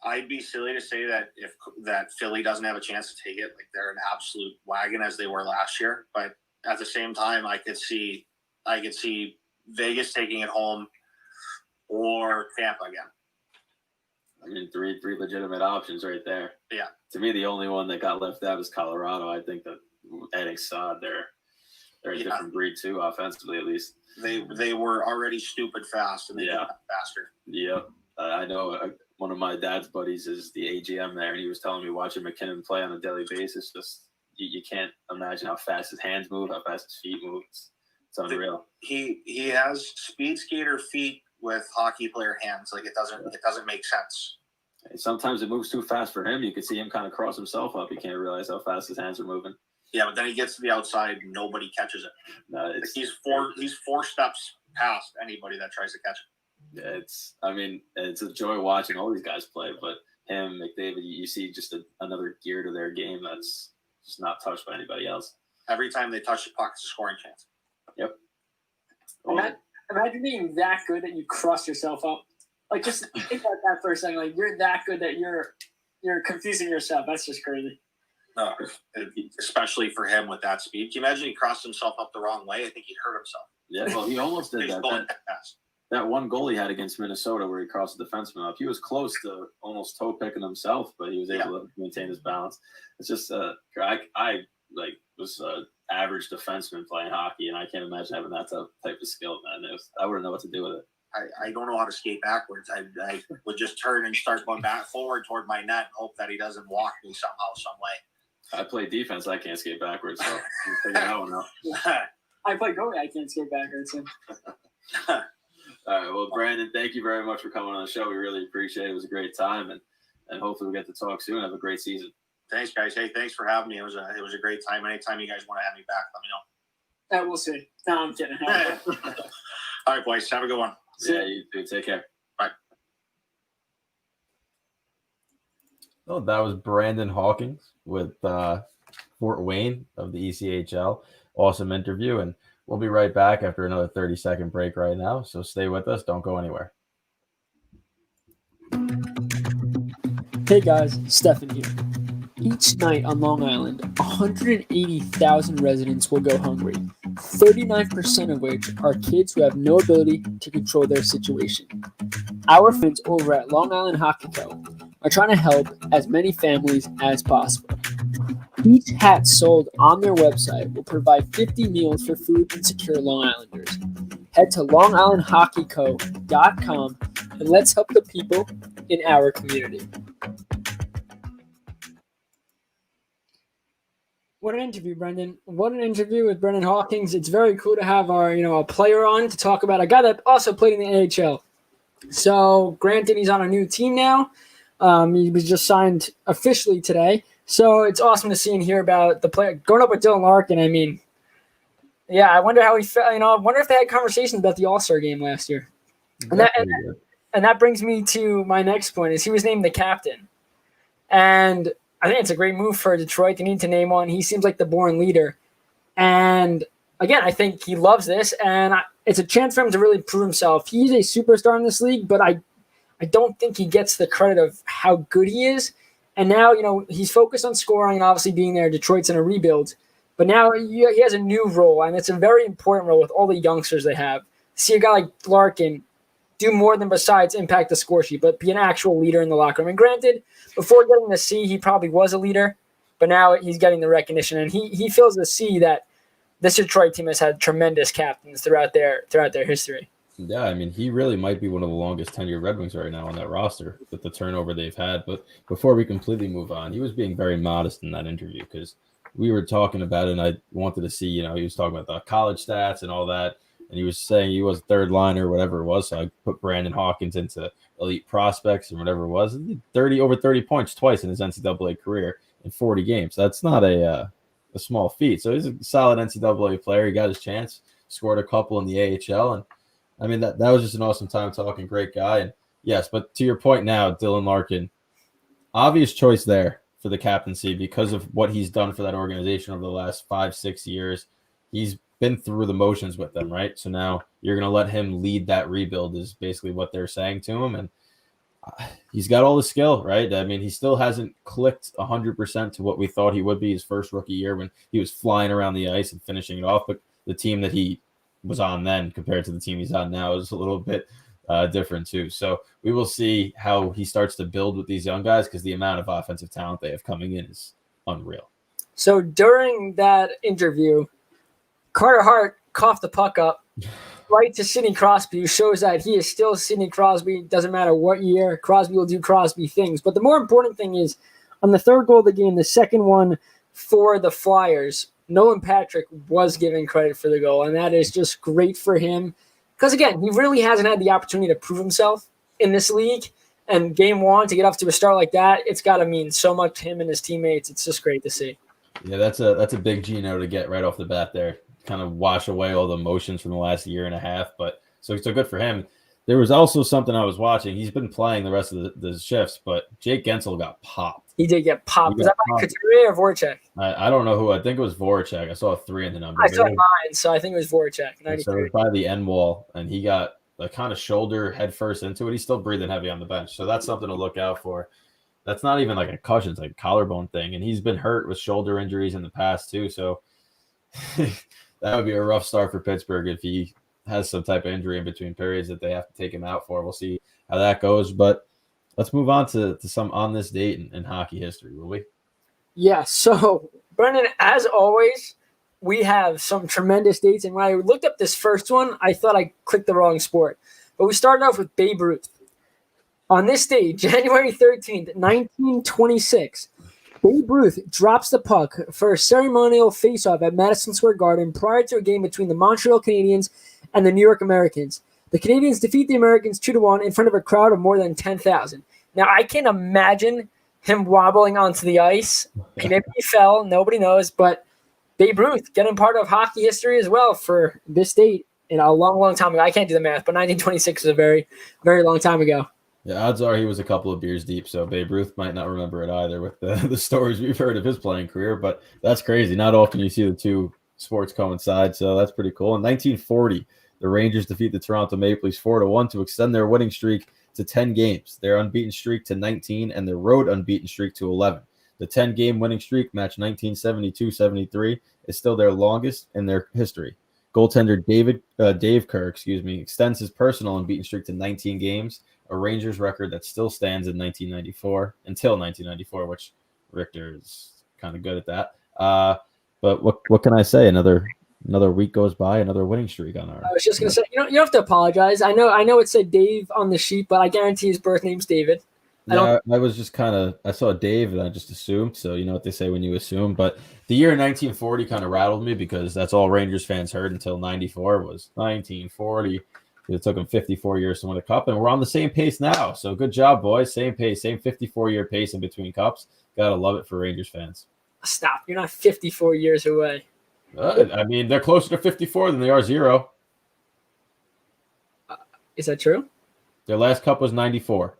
[SPEAKER 6] I'd be silly to say that Philly doesn't have a chance to take it. Like, they're an absolute wagon as they were last year. But at the same time, I could see Vegas taking it home or Tampa again.
[SPEAKER 9] I mean, three legitimate options right there.
[SPEAKER 6] Yeah.
[SPEAKER 9] To me, the only one that got left out is Colorado. I think that adding Saad, they're a different breed too, offensively at least.
[SPEAKER 6] They were already stupid fast, and they got faster.
[SPEAKER 9] Yep. I know one of my dad's buddies is the AGM there, and he was telling me watching McKinnon play on a daily basis, just you can't imagine how fast his hands move, how fast his feet move. It's unreal.
[SPEAKER 6] He has speed skater feet with hockey player hands. Like, it doesn't make sense.
[SPEAKER 9] And sometimes it moves too fast for him. You can see him kind of cross himself up. You can't realize how fast his hands are moving.
[SPEAKER 6] Yeah, but then he gets to the outside, and nobody catches it.
[SPEAKER 9] No,
[SPEAKER 6] he's four steps past anybody that tries to catch it.
[SPEAKER 9] Yeah, it's a joy watching all these guys play. But him, McDavid, you see just another gear to their game that's just not touched by anybody else.
[SPEAKER 6] Every time they touch the puck, it's a scoring chance.
[SPEAKER 9] Yep.
[SPEAKER 7] Imagine being that good that you cross yourself up. Like, just think about that for a second. Like, you're that good that you're confusing yourself. That's just crazy.
[SPEAKER 6] No, especially for him with that speed. Can you imagine he crossed himself up the wrong way? I think he'd hurt himself.
[SPEAKER 9] Yeah, well, he almost did that. That one goal he had against Minnesota where he crossed the defenseman up, he was close to almost toe picking himself, but he was able to maintain his balance. It's just I was an average defenseman playing hockey, and I can't imagine having that type of skill, man. I wouldn't know what to do with it.
[SPEAKER 6] I don't know how to skate backwards. I would just turn and start going back forward toward my net and hope that he doesn't walk me somehow, some way.
[SPEAKER 9] I play defense. I can't skate backwards, so you figure that one out.
[SPEAKER 7] I play goalie. I can't skate backwards.
[SPEAKER 9] All right. Well, Brandon, thank you very much for coming on the show. We really appreciate it. It was a great time, and hopefully we get to talk soon. Have a great season.
[SPEAKER 6] Thanks, guys. Hey, thanks for having me. It was a great time. Anytime you guys want to have me back, let me know.
[SPEAKER 7] We'll see. No, I'm kidding.
[SPEAKER 6] All right, boys. Have a good one.
[SPEAKER 9] Yeah, you too. Take care.
[SPEAKER 6] Bye.
[SPEAKER 11] Oh, that was Brandon Hawkins with Fort Wayne of the ECHL. Awesome interview, and we'll be right back after another 30-second break right now. So stay with us. Don't go anywhere.
[SPEAKER 7] Hey guys, Stefan here. Each night on Long Island, 180,000 residents will go hungry, 39% of which are kids who have no ability to control their situation. Our friends over at Long Island Hockey Co. are trying to help as many families as possible. Each hat sold on their website will provide 50 meals for food insecure Long Islanders. Head to longislandhockeyco.com and let's help the people in our community. What an interview, Brendan. What an interview with Brendan Hawkins. It's very cool to have our, a player on to talk about a guy that also played in the AHL. So, granted, he's on a new team now. He was just signed officially today. So, it's awesome to see and hear about the player. Going up with Dylan Larkin, I mean, yeah, I wonder how he felt. I wonder if they had conversations about the All-Star game last year. And that brings me to my next point is he was named the captain. And I think it's a great move for Detroit. They need to name one. He seems like the born leader. And again, I think he loves this, and it's a chance for him to really prove himself. He's a superstar in this league, but I don't think he gets the credit of how good he is. And now, he's focused on scoring and obviously being there. Detroit's in a rebuild. But now he has a new role, and it's a very important role with all the youngsters they have. See a guy like Larkin do more than besides impact the score sheet, but be an actual leader in the locker room. And granted, before getting the C, he probably was a leader, but now he's getting the recognition, and he feels the C that this Detroit team has had tremendous captains throughout their history.
[SPEAKER 11] Yeah, I mean, he really might be one of the longest tenured Red Wings right now on that roster with the turnover they've had. But before we completely move on, he was being very modest in that interview because we were talking about it, and I wanted to see, he was talking about the college stats and all that. And he was saying he was a third liner, whatever it was. So I put Brandon Hawkins into elite prospects and whatever it was. Over 30 points twice in his NCAA career in 40 games. That's not a small feat. So he's a solid NCAA player. He got his chance, scored a couple in the AHL. And I mean, that was just an awesome time talking. Great guy. And yes, but to your point now, Dylan Larkin, obvious choice there for the captaincy because of what he's done for that organization over the last 5-6 years. He's been through the motions with them, right? So now you're going to let him lead that rebuild is basically what they're saying to him. And he's got all the skill, right? I mean, he still hasn't clicked 100% to what we thought he would be his first rookie year when he was flying around the ice and finishing it off. But the team that he was on then compared to the team he's on now is a little bit different too. So we will see how he starts to build with these young guys because the amount of offensive talent they have coming in is unreal.
[SPEAKER 7] So during that interview, Carter Hart coughed the puck up right to Sidney Crosby, who shows that he is still Sidney Crosby. Doesn't matter what year, Crosby will do Crosby things. But the more important thing is, on the third goal of the game, the second one for the Flyers, Nolan Patrick was given credit for the goal, and that is just great for him. Because, again, he really hasn't had the opportunity to prove himself in this league. And game one, to get off to a start like that, it's got to mean so much to him and his teammates. It's just great to see.
[SPEAKER 11] Yeah, that's a big Gino to get right off the bat there. Kind of wash away all the emotions from the last year and a half. But so good for him. There was also something I was watching. He's been playing the rest of the shifts, but Jake Gensel got popped.
[SPEAKER 7] He did get popped. Was that by Couturier or Voracek?
[SPEAKER 11] I don't know who. I think it was Voracek. I saw a 3 in the number.
[SPEAKER 7] I saw 9, so I think it was Voracek.
[SPEAKER 11] So it was by the end wall, and he got a kind of shoulder head first into it. He's still breathing heavy on the bench, so that's something to look out for. That's not even like a concussion; it's like a collarbone thing, and he's been hurt with shoulder injuries in the past too. So that would be a rough start for Pittsburgh if he has some type of injury in between periods that they have to take him out for. We'll see how that goes, but let's move on to some on this date in hockey history, will we?
[SPEAKER 7] Yeah, so, Brendan, as always, we have some tremendous dates. And when I looked up this first one, I thought I clicked the wrong sport. But we started off with Babe Ruth. On this date, January 13th, 1926, Babe Ruth drops the puck for a ceremonial faceoff at Madison Square Garden prior to a game between the Montreal Canadiens and the New York Americans. The Canadians defeat the Americans 2-1 in front of a crowd of more than 10,000. Now, I can imagine him wobbling onto the ice. Maybe he fell. Nobody knows. But Babe Ruth getting part of hockey history as well for this date in a long, long time ago. I can't do the math, but 1926 is a very, very long time ago.
[SPEAKER 11] Yeah, odds are he was a couple of beers deep, so Babe Ruth might not remember it either with the stories we've heard of his playing career. But that's crazy. Not often you see the two sports coincide, so that's pretty cool. In 1940, the Rangers defeat the Toronto Maple Leafs 4-1 to extend their winning streak to 10 games, their unbeaten streak to 19, and their road unbeaten streak to 11. The 10-game winning streak, match 1972-73, is still their longest in their history. Goaltender Dave Kerr, extends his personal unbeaten streak to 19 games, a Rangers record that still stands in 1994, which Richter is kind of good at that. But what can I say? Another week goes by, another winning streak on our.
[SPEAKER 7] I was just gonna say, you don't have to apologize. I know it said Dave on the sheet, but I guarantee his birth name's David.
[SPEAKER 11] I was just I saw Dave and I just assumed. So you know what they say when you assume. But the year 1940 kind of rattled me because that's all Rangers fans heard until 94 was 1940. It took them 54 years to win a cup, and we're on the same pace now. So good job, boys. Same pace, same 54-year pace in between cups. Gotta love it for Rangers fans.
[SPEAKER 7] Stop. You're not 54 years away.
[SPEAKER 11] I mean, they're closer to 54 than they are 0.
[SPEAKER 7] Is that true?
[SPEAKER 11] Their last cup was 94.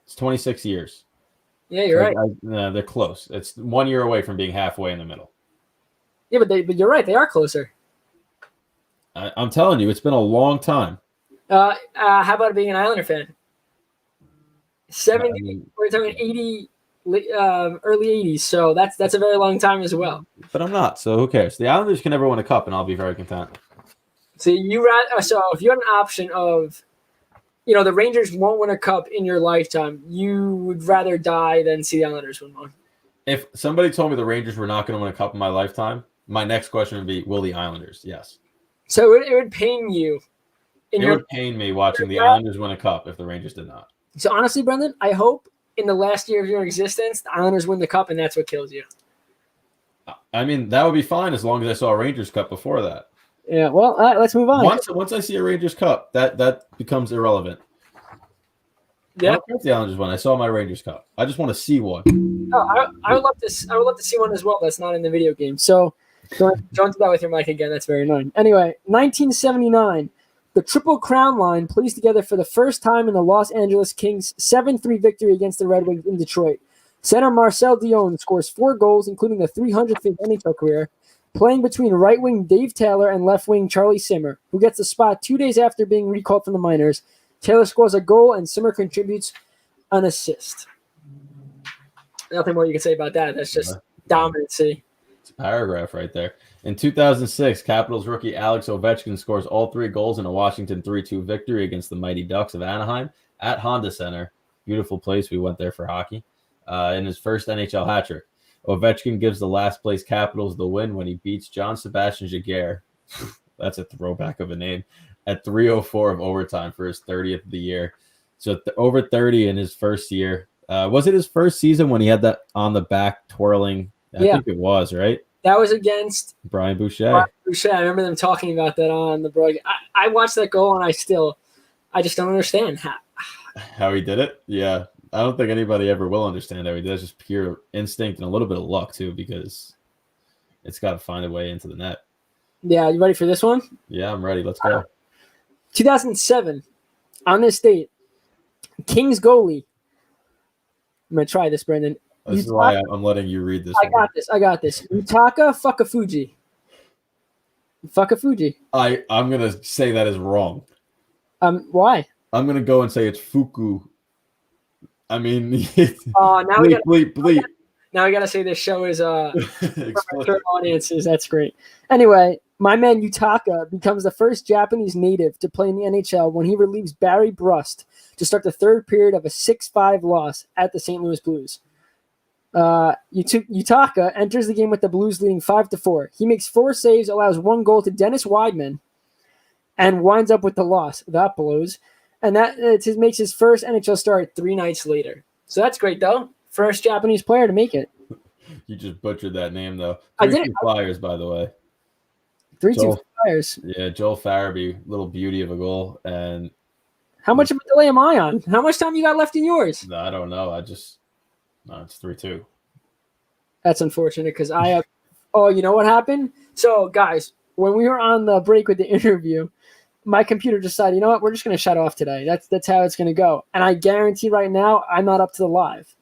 [SPEAKER 11] It's 26 years.
[SPEAKER 7] Yeah, you're right.
[SPEAKER 11] They're close. It's 1 year away from being halfway in the middle.
[SPEAKER 7] Yeah, but you're right. They are closer.
[SPEAKER 11] I'm telling you, it's been a long time.
[SPEAKER 7] How about being an Islander fan? 70, we're talking 80, early 80s, so that's a very long time as well.
[SPEAKER 11] But I'm not, so who cares? The Islanders can never win a cup, and I'll be very content.
[SPEAKER 7] So if you had an option of, the Rangers won't win a cup in your lifetime, you would rather die than see the Islanders win one.
[SPEAKER 11] If somebody told me the Rangers were not going to win a cup in my lifetime, my next question would be, will the Islanders? Yes.
[SPEAKER 7] So it would pain you.
[SPEAKER 11] It would pain me watching the Islanders win a cup if the Rangers did not.
[SPEAKER 7] So honestly, Brendan, I hope in the last year of your existence, the Islanders win the cup, and that's what kills you.
[SPEAKER 11] I mean, that would be fine as long as I saw a Rangers cup before that.
[SPEAKER 7] Yeah, well, let's move on.
[SPEAKER 11] Once I see a Rangers cup, that becomes irrelevant.
[SPEAKER 7] Yeah,
[SPEAKER 11] I don't care if the Islanders won. I saw my Rangers cup. I just want to see one.
[SPEAKER 7] Oh, I would love to. I would love to see one as well. That's not in the video game. So don't do that with your mic again. That's very annoying. Anyway, 1979. The Triple Crown line plays together for the first time in the Los Angeles Kings' 7-3 victory against the Red Wings in Detroit. Center Marcel Dion scores 4 goals, including a 305th NHL career, playing between right wing Dave Taylor and left wing Charlie Simmer, who gets the spot 2 days after being recalled from the minors. Taylor scores a goal, and Simmer contributes an assist. Nothing more you can say about that. That's just dominancy.
[SPEAKER 11] It's a paragraph right there. In 2006, Capitals rookie Alex Ovechkin scores all 3 goals in a Washington 3-2 victory against the Mighty Ducks of Anaheim at Honda Center. Beautiful place. We went there for hockey. In his first NHL hat trick. Ovechkin gives the last place Capitals the win when he beats John Sebastian Jaguar. That's a throwback of a name. At 3:04 of overtime for his 30th of the year. So over 30 in his first year. Was it his first season when he had that on the back twirling? I think it was, right?
[SPEAKER 7] That was against
[SPEAKER 11] Brian Boucher.
[SPEAKER 7] I remember them talking about that on the broadcast. I watched that goal, and I just don't understand
[SPEAKER 11] how he did it. Yeah, I don't think anybody ever will understand how he did it. It's just pure instinct and a little bit of luck, too, because it's got to find a way into the net.
[SPEAKER 7] Yeah, you ready for this one?
[SPEAKER 11] Yeah, I'm ready. Let's go.
[SPEAKER 7] 2007, on this date, Kings goalie. I'm going to try this, Brendan.
[SPEAKER 11] This is why I'm letting you read this.
[SPEAKER 7] I got this. Utaka Fukafuji.
[SPEAKER 11] I'm going to say that is wrong.
[SPEAKER 7] Why?
[SPEAKER 11] I'm going to go and say it's Fuku. I mean,
[SPEAKER 7] now
[SPEAKER 11] bleep.
[SPEAKER 7] Now we got to say this show is for mature audiences. That's great. Anyway, my man Utaka becomes the first Japanese native to play in the NHL when he relieves Barry Brust to start the third period of a 6-5 loss at the St. Louis Blues. Utaka enters the game with the Blues leading 5-4. He makes 4 saves, allows 1 goal to Dennis Weidman, and winds up with the loss. That blows. And that makes his first NHL start 3 nights later. So that's great, though. First Japanese player to make it.
[SPEAKER 11] You just butchered that name, though.
[SPEAKER 7] I did.
[SPEAKER 11] Flyers, by the way.
[SPEAKER 7] 3-2 Flyers.
[SPEAKER 11] Yeah, Joel Farabee, little beauty of a goal. And
[SPEAKER 7] how much of a delay am I on? How much time you got left in yours?
[SPEAKER 11] I don't know. It's 3-2.
[SPEAKER 7] That's unfortunate because I have. Oh, you know what happened? So, guys, when we were on the break with the interview, my computer decided, you know what, we're just going to shut off today. That's how it's going to go. And I guarantee right now, I'm not up to the live.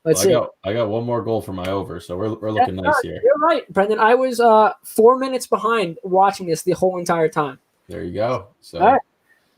[SPEAKER 7] Let's see.
[SPEAKER 11] I got one more goal for my over, so we're looking nice here.
[SPEAKER 7] You're right, Brendan. I was 4 minutes behind watching this the whole entire time.
[SPEAKER 11] There you go. So,
[SPEAKER 7] all right,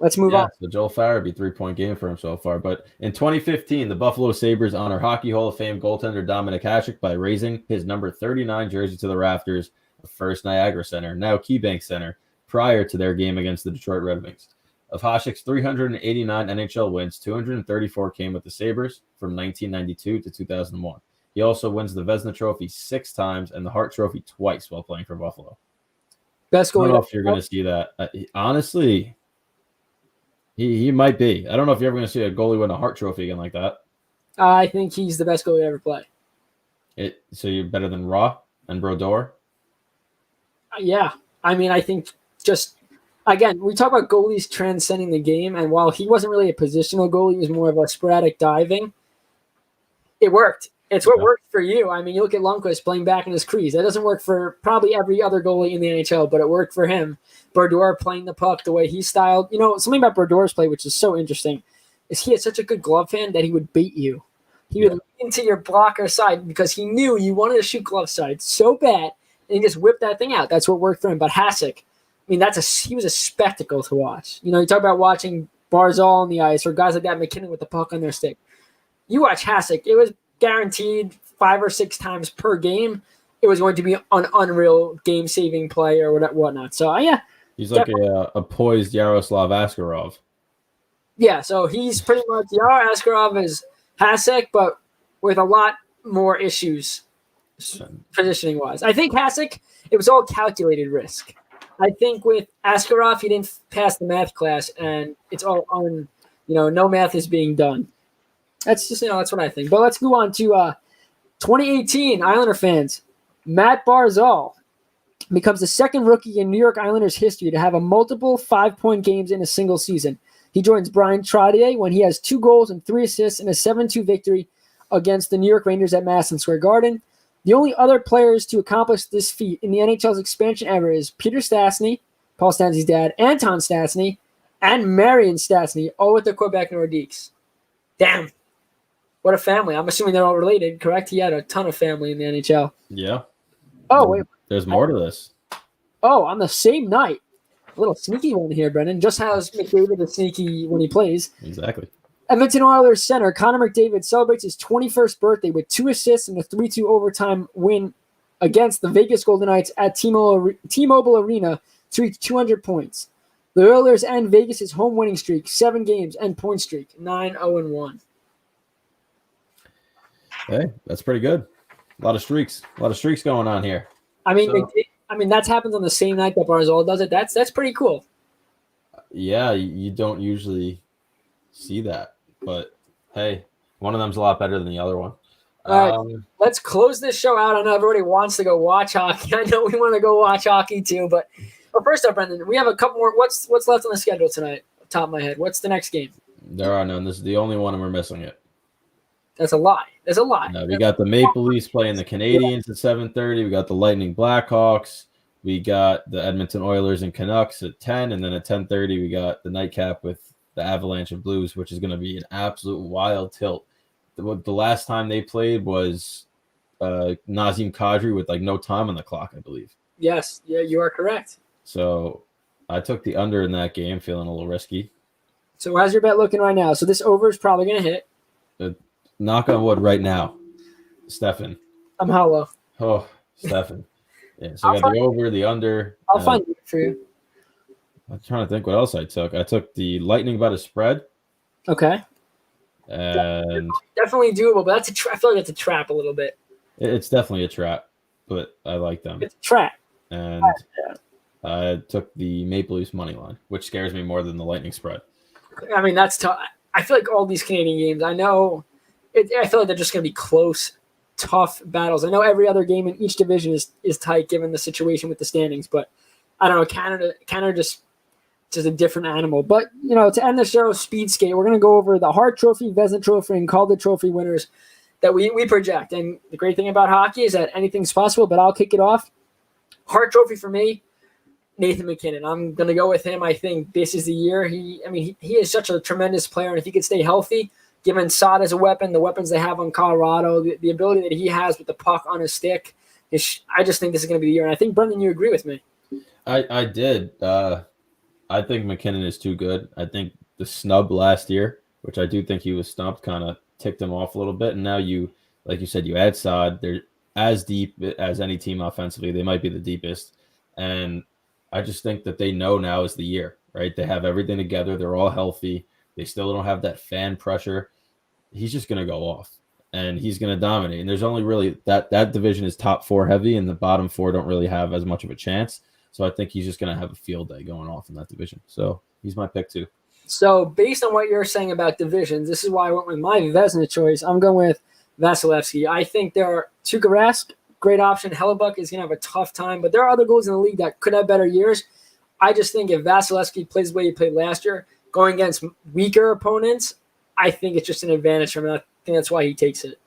[SPEAKER 7] let's move on.
[SPEAKER 11] So Joel Farabee, 3-point game for him so far. But in 2015, the Buffalo Sabres honor Hockey Hall of Fame goaltender Dominik Hasek by raising his number 39 jersey to the rafters of First Niagara Center, now KeyBank Center, prior to their game against the Detroit Red Wings. Of Hasek's 389 NHL wins, 234 came with the Sabres from 1992 to 2001. He also wins the Vezina Trophy 6 times and the Hart Trophy twice while playing for Buffalo.
[SPEAKER 7] Best goalie.
[SPEAKER 11] I don't know if you're going to see that. Honestly, he might be. I don't know if you're ever going to see a goalie win a Hart Trophy again like that.
[SPEAKER 7] I think he's the best goalie to ever play.
[SPEAKER 11] So you're better than Raw and Brodeur?
[SPEAKER 7] Yeah. I mean, I think just... Again, we talk about goalies transcending the game, and while he wasn't really a positional goalie, he was more of a sporadic diving. It worked. It's what worked for you. I mean, you look at Lundqvist playing back in his crease. That doesn't work for probably every other goalie in the NHL, but it worked for him. Brodeur playing the puck the way he styled. You know, something about Brodeur's play, which is so interesting, is he had such a good glove hand that he would bait you. He would lean into your blocker side because he knew you wanted to shoot glove side so bad, and he just whipped that thing out. That's what worked for him. But Hasek, I mean, he was a spectacle to watch. You know, you talk about watching Barzal on the ice or guys like that, McKinnon with the puck on their stick. You watch Hasek, it was guaranteed 5 or 6 times per game. It was going to be an unreal game-saving play or whatnot. So, yeah.
[SPEAKER 11] He's like a poised Yaroslav Askarov.
[SPEAKER 7] Yeah, so he's pretty much Yaro Askarov is Hasek, but with a lot more issues positioning-wise. I think Hasek, it was all calculated risk. I think with Askarov, he didn't pass the math class, and it's all on, no math is being done. That's just, that's what I think. But let's go on to 2018 Islander fans. Matt Barzal becomes the second rookie in New York Islanders history to have a multiple 5-point games in a single season. He joins Brian Trottier when he has 2 goals and 3 assists in a 7-2 victory against the New York Rangers at Madison Square Garden. The only other players to accomplish this feat in the NHL's expansion era is Peter Stastny, Paul Stastny's dad, Anton Stastny, and Marion Stastny, all with the Quebec Nordiques. Damn. What a family. I'm assuming they're all related, correct? He had a ton of family in the NHL.
[SPEAKER 11] Yeah.
[SPEAKER 7] Oh, wait.
[SPEAKER 11] There's more to this.
[SPEAKER 7] Oh, on the same night. A little sneaky one here, Brendan. Just how McDavid is sneaky when he plays.
[SPEAKER 11] Exactly.
[SPEAKER 7] Edmonton Oilers center Connor McDavid celebrates his 21st birthday with 2 assists and a 3-2 overtime win against the Vegas Golden Knights at T-Mobile Arena to reach 200 points. The Oilers end Vegas' home winning streak, 7 games, and point streak, 9-0-1.
[SPEAKER 11] Hey, that's pretty good. A lot of streaks going on here.
[SPEAKER 7] I mean, that happens on the same night that Barzal does it. That's pretty cool.
[SPEAKER 11] Yeah, you don't usually see that, but hey, one of them's a lot better than the other one.
[SPEAKER 7] All right, let's close this show out. I know everybody wants to go watch hockey. I know we want to go watch hockey too, but first up, Brendan, we have a couple more. What's left on the schedule tonight? Top of my head, what's the next game?
[SPEAKER 11] There are none. This is the only one, and we're missing it.
[SPEAKER 7] That's a lie. There's a lie.
[SPEAKER 11] No, we got the Maple Leafs playing the Canadiens at 7:30. We got the Lightning Blackhawks. We got the Edmonton Oilers and Canucks at 10, and then at 10:30 we got the nightcap with the Avalanche and Blues, which is going to be an absolute wild tilt. The last time they played was Nazem Kadri with no time on the clock, I believe.
[SPEAKER 7] Yes, yeah, you are correct.
[SPEAKER 11] So I took the under in that game, feeling a little risky.
[SPEAKER 7] So how's your bet looking right now? So this over is probably going to hit.
[SPEAKER 11] Knock on wood right now, Stefen.
[SPEAKER 7] I'm hollow.
[SPEAKER 11] Oh, Stefen. Yeah, so I got the over, the under.
[SPEAKER 7] I'll find it for you.
[SPEAKER 11] I'm trying to think what else I took. I took the Lightning by the spread.
[SPEAKER 7] Okay.
[SPEAKER 11] And
[SPEAKER 7] definitely doable, but I feel like that's a trap a little bit.
[SPEAKER 11] It's definitely a trap, but I like them.
[SPEAKER 7] It's a trap.
[SPEAKER 11] And I took the Maple Leafs money line, which scares me more than the Lightning spread.
[SPEAKER 7] I mean, that's tough. I feel like all these Canadian games, I know, I feel like they're just going to be close tough battles. I know every other game in each division is tight given the situation with the standings, but I don't know. Canada just a different animal. But, to end the show, speed skate, we're going to go over the Hart Trophy, Vezina Trophy, and Calder Trophy winners that we project. And the great thing about hockey is that anything's possible, but I'll kick it off. Hart Trophy for me, Nathan MacKinnon. I'm going to go with him. I think this is the year. He is such a tremendous player, and if he could stay healthy, given Saad as a weapon, the weapons they have on Colorado, the ability that he has with the puck on his stick, I just think this is going to be the year. And I think, Brendan, you agree with me.
[SPEAKER 11] I did. I think McKinnon is too good. I think the snub last year, which I do think he was snubbed, kind of ticked him off a little bit. And now like you said, you add Saad. They're as deep as any team offensively. They might be the deepest. And I just think that they know now is the year, right? They have everything together. They're all healthy. They still don't have that fan pressure. He's just going to go off, and he's going to dominate. And there's only really that division is top 4 heavy, and the bottom 4 don't really have as much of a chance. So I think he's just going to have a field day going off in that division. So he's my pick too.
[SPEAKER 7] So based on what you're saying about divisions, this is why I went with my Vezina choice. I'm going with Vasilevsky. I think there are Tuukka Rask, great option. Hellebuck is going to have a tough time, but there are other goalies in the league that could have better years. I just think if Vasilevsky plays the way he played last year, going against weaker opponents, I think it's just an advantage for him. I think that's why he takes it.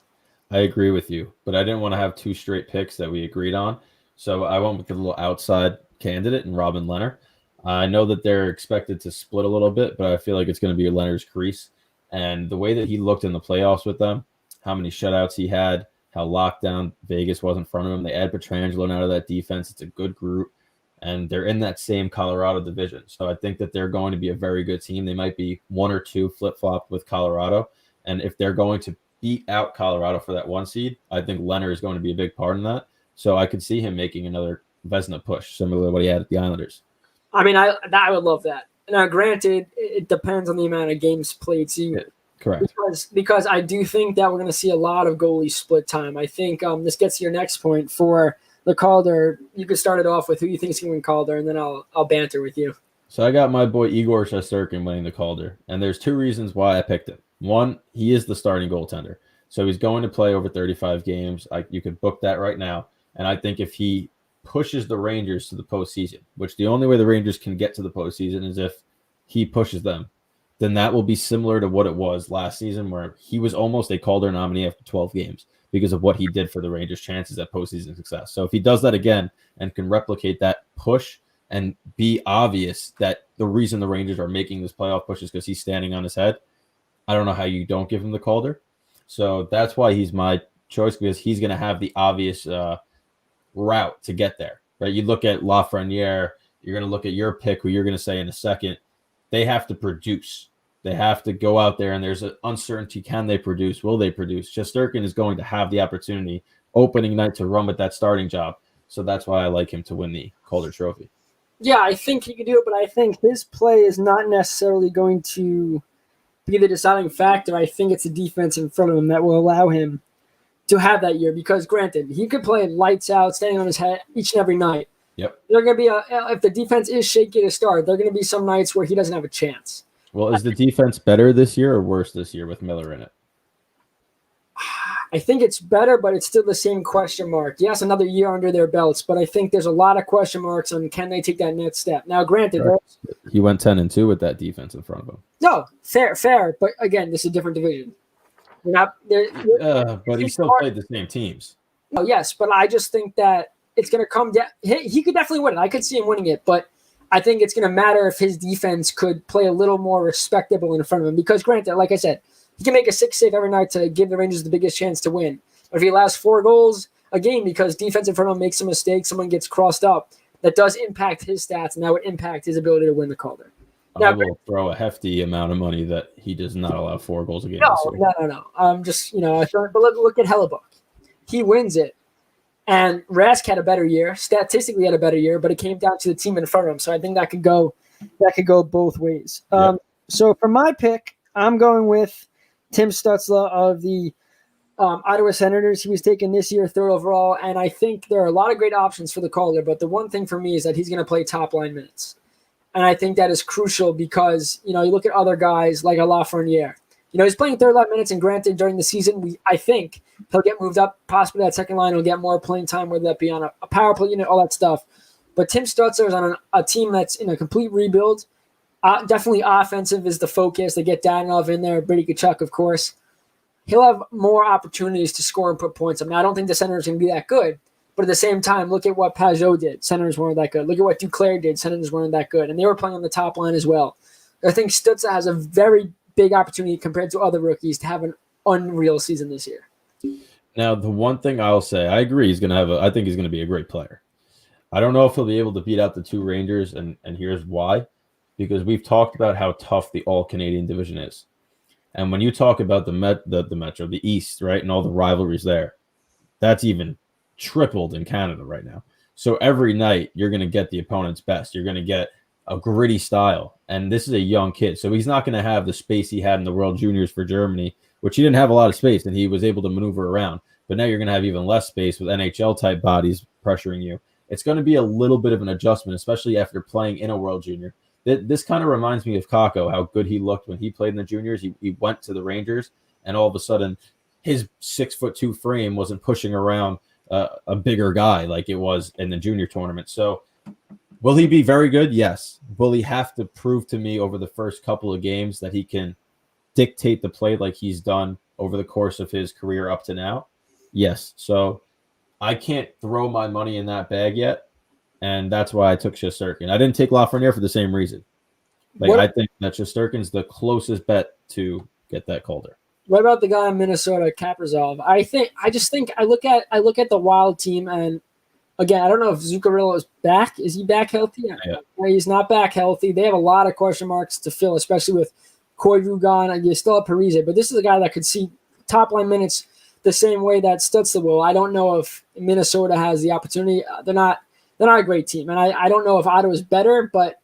[SPEAKER 11] I agree with you, but I didn't want to have 2 straight picks that we agreed on. So I went with the little outside candidate and Robin Lehner. I know that they're expected to split a little bit, but I feel like it's going to be Lehner's crease. And the way that he looked in the playoffs with them, how many shutouts he had, how locked down Vegas was in front of him. They add Pietrangelo out of that defense. It's a good group, and they're in that same Colorado division. So I think that they're going to be a very good team. They might be 1 or 2 flip-flop with Colorado. And if they're going to beat out Colorado for that 1 seed, I think Lehner is going to be a big part in that. So I could see him making another Vezina push, similar to what he had at the Islanders.
[SPEAKER 7] I mean, I would love that. Now, granted, it depends on the amount of games played. So
[SPEAKER 11] correct.
[SPEAKER 7] Because I do think that we're going to see a lot of goalie split time. I think this gets to your next point for the Calder. You could start it off with who you think is going to win Calder, and then I'll banter with you.
[SPEAKER 11] So I got my boy Igor Shesterkin winning the Calder, and there's 2 reasons why I picked him. One, he is the starting goaltender, so he's going to play over 35 games. You could book that right now, and I think if he pushes the Rangers to the postseason, which the only way the Rangers can get to the postseason is if he pushes them, then that will be similar to what it was last season, where he was almost a Calder nominee after 12 games because of what he did for the Rangers' chances at postseason success. So if he does that again and can replicate that push and be obvious that the reason the Rangers are making this playoff push is because he's standing on his head, I don't know how you don't give him the Calder. So that's why he's my choice, because he's going to have the obvious route to get there, right? You look at Lafreniere, you're going to look at your pick, who you're going to say in a second. They have to produce. They have to go out there, and there's an uncertainty. Can they produce? Will they produce? Shesterkin is going to have the opportunity opening night to run with that starting job. So that's why I like him to win the Calder Trophy.
[SPEAKER 7] Yeah, I think he could do it, but I think his play is not necessarily going to be the deciding factor. I think it's the defense in front of him that will allow him to have that year, because granted, he could play lights out, standing on his head each and every night.
[SPEAKER 11] Yep.
[SPEAKER 7] They're going to be if the defense is shaky to start, there are going to be some nights where he doesn't have a chance.
[SPEAKER 11] Well, is the defense better this year or worse this year with Miller in it?
[SPEAKER 7] I think it's better, but it's still the same question mark. Yes, another year under their belts, but I think there's a lot of question marks on can they take that next step. Now, granted,
[SPEAKER 11] he went 10-2 with that defense in front of him.
[SPEAKER 7] No, fair, but again, this is a different division. But
[SPEAKER 11] he still played the same teams.
[SPEAKER 7] Oh, yes, but I just think that it's going to come down. He could definitely win it. I could see him winning it, but I think it's going to matter if his defense could play a little more respectable in front of him. Because granted, like I said, he can make a 6 save every night to give the Rangers the biggest chance to win. But if he allows 4 goals a game because defense in front of him makes a mistake, someone gets crossed up, that does impact his stats, and that would impact his ability to win the Calder.
[SPEAKER 11] I will throw a hefty amount of money that he does not allow 4 goals a game.
[SPEAKER 7] No. Just, but look at Hellebuck. He wins it. And Rask had a better year, statistically had a better year, but it came down to the team in front of him. So I think that could go both ways. So for my pick, I'm going with Tim Stutzla of the Ottawa Senators. He was taken this year 3rd overall, and I think there are a lot of great options for the Calder, but the one thing for me is that he's going to play top-line minutes. And I think that is crucial because, you look at other guys like a Lafreniere. He's playing 35 minutes, and granted, during the season, I think he'll get moved up, possibly that second line. He'll get more playing time, whether that be on a power play unit, all that stuff. But Tim Stutzer is on a team that's in a complete rebuild. Definitely offensive is the focus. They get Danilov in there, Brady Tkachuk, of course. He'll have more opportunities to score and put points up. Now, I don't think the Senators can be that good, but at the same time, look at what Pajot did. Senators weren't that good. Look at what Duclair did. Senators weren't that good. And they were playing on the top line as well. I think Stutzer has a very big opportunity compared to other rookies to have an unreal season this year.
[SPEAKER 11] Now, the one thing I'll say, I agree, I think he's going to be a great player. I don't know if he'll be able to beat out the two Rangers, and here's why. Because we've talked about how tough the All-Canadian division is. And when you talk about the Metro, the East, right, and all the rivalries there, that's even tripled in Canada right now. So every night you're going to get the opponent's best. You're going to get a gritty style. And this is a young kid, so he's not going to have the space he had in the World Juniors for Germany, which he didn't have a lot of space, and he was able to maneuver around. But now you're going to have even less space with NHL-type bodies pressuring you. It's going to be a little bit of an adjustment, especially after playing in a World Junior. This kind of reminds me of Kakko, how good he looked when he played in the juniors. He went to the Rangers, and all of a sudden, his 6'2" frame wasn't pushing around a bigger guy like it was in the junior tournament. So, will he be very good? Yes. Will he have to prove to me over the first couple of games that he can dictate the play like he's done over the course of his career up to now? Yes. So, I can't throw my money in that bag yet. And that's why I took Shesterkin. I didn't take Lafreniere for the same reason. I think that Shesterkin's the closest bet to get that Calder.
[SPEAKER 7] What about the guy in Minnesota, Kaprizov? I look at the Wild team, and again, I don't know if Zuccarello is back. Is he back healthy?
[SPEAKER 11] Yeah.
[SPEAKER 7] He's not back healthy. They have a lot of question marks to fill, especially with Koivu gone, and you still have Parise. But this is a guy that could see top line minutes the same way that Stutzer will. I don't know if Minnesota has the opportunity. They're not a great team. And I don't know if Ottawa's better, but,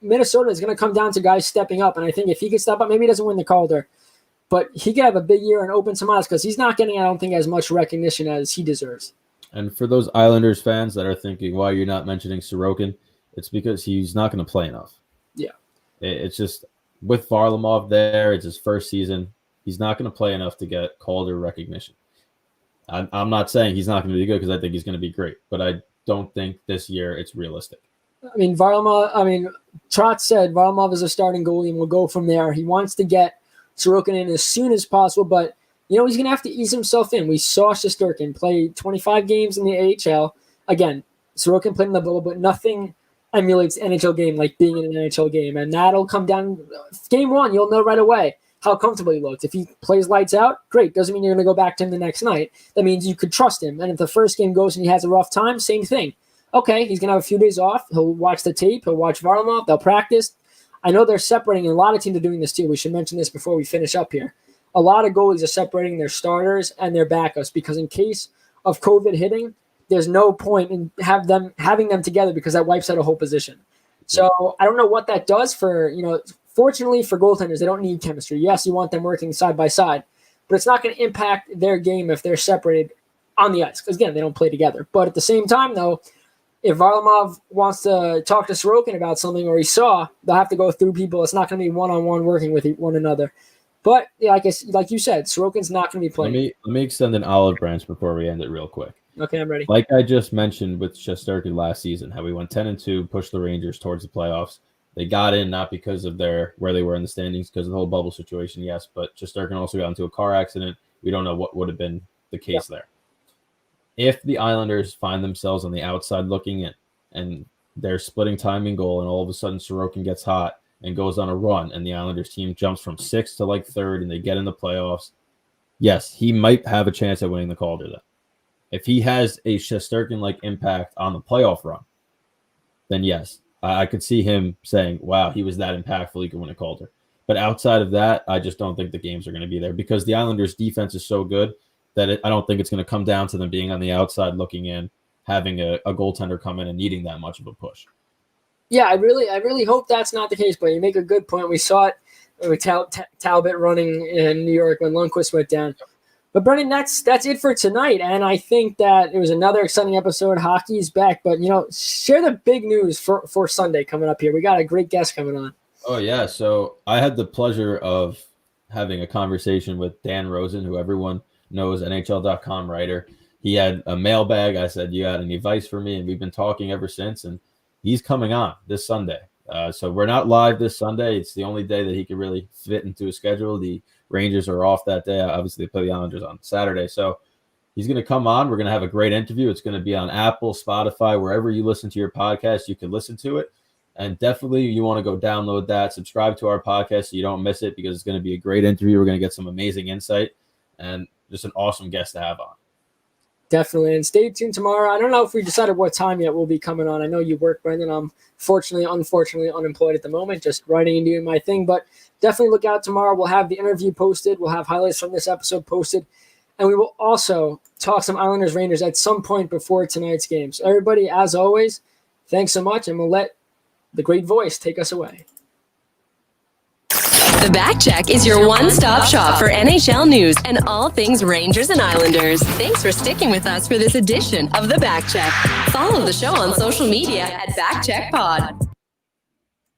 [SPEAKER 7] Minnesota is going to come down to guys stepping up. And I think if he could step up, maybe he doesn't win the Calder, but he could have a big year and open some eyes because he's not getting, I don't think, as much recognition as he deserves.
[SPEAKER 11] And for those Islanders fans that are thinking, why you're not mentioning Sorokin, it's because he's not going to play enough.
[SPEAKER 7] Yeah.
[SPEAKER 11] It's just with Varlamov there, it's his first season. He's not going to play enough to get Calder recognition. I'm not saying he's not going to be good because I think he's going to be great, but I don't think this year it's realistic.
[SPEAKER 7] Trotz said Varlamov is a starting goalie and we'll go from there. He wants to get Sorokin in as soon as possible, but he's going to have to ease himself in. We saw Shesterkin play 25 games in the AHL. Again, Sorokin played in the bubble, but nothing emulates the NHL game like being in an NHL game, and that'll come down. Game one, you'll know right away how comfortable he looked. If he plays lights out, great. Doesn't mean you're going to go back to him the next night. That means you could trust him. And if the first game goes and he has a rough time, same thing. Okay, he's going to have a few days off. He'll watch the tape. He'll watch Varlamov. They'll practice. I know they're separating, and a lot of teams are doing this too. We should mention this before we finish up here. A lot of goalies are separating their starters and their backups because in case of COVID hitting, there's no point in having them together because that wipes out a whole position. So I don't know what that does for, fortunately for goaltenders, they don't need chemistry. Yes, you want them working side by side, but it's not going to impact their game if they're separated on the ice because, again, they don't play together. But at the same time, though, if Varlamov wants to talk to Sorokin about something or he saw, they'll have to go through people. It's not going to be one-on-one working with one another. But like you said, Sorokin's not going to be playing.
[SPEAKER 11] Let me extend an olive branch before we end it real quick.
[SPEAKER 7] Okay, I'm ready.
[SPEAKER 11] Like I just mentioned with Shesterkin last season, how we went 10-2, pushed the Rangers towards the playoffs. They got in not because of where they were in the standings, because of the whole bubble situation, yes, but Shesterkin also got into a car accident. We don't know what would have been the case there. If the Islanders find themselves on the outside looking in and they're splitting time and goal, and all of a sudden Sorokin gets hot and goes on a run, and the Islanders team jumps from 6th to 3rd, and they get in the playoffs, yes, he might have a chance at winning the Calder then. If he has a Shesterkin-like impact on the playoff run, then yes, I could see him saying, wow, he was that impactful, he could win a Calder. But outside of that, I just don't think the games are going to be there because the Islanders' defense is so good that I don't think it's going to come down to them being on the outside looking in, having a goaltender come in and needing that much of a push.
[SPEAKER 7] Yeah, I really hope that's not the case, but you make a good point. We saw it with Talbot running in New York when Lundqvist went down. But Brendan, that's it for tonight, and I think that it was another exciting episode. Hockey's back, but share the big news for Sunday coming up here. We got a great guest coming on.
[SPEAKER 11] Oh yeah, so I had the pleasure of having a conversation with Dan Rosen, who everyone knows, NHL.com writer. He had a mailbag. I said, "You got any advice for me?" And we've been talking ever since. And he's coming on this Sunday. So we're not live this Sunday. It's the only day that he can really fit into his schedule. The Rangers are off that day. Obviously, they play the Islanders on Saturday. So he's going to come on. We're going to have a great interview. It's going to be on Apple, Spotify, wherever you listen to your podcast, you can listen to it. And definitely you want to go download that, subscribe to our podcast so you don't miss it, because it's going to be a great interview. We're going to get some amazing insight and just an awesome guest to have on.
[SPEAKER 7] Definitely. And stay tuned tomorrow. I don't know if we decided what time yet we'll be coming on. I know you work, Brendan. I'm unfortunately unemployed at the moment, just writing and doing my thing. But definitely look out tomorrow. We'll have the interview posted. We'll have highlights from this episode posted. And we will also talk some Islanders Rangers at some point before tonight's game. So everybody, as always, thanks so much. And we'll let the great voice take us away.
[SPEAKER 12] The Backcheck is your one-stop shop for NHL news and all things Rangers and Islanders. Thanks for sticking with us for this edition of The Backcheck. Follow the show on social media at Backcheck Pod.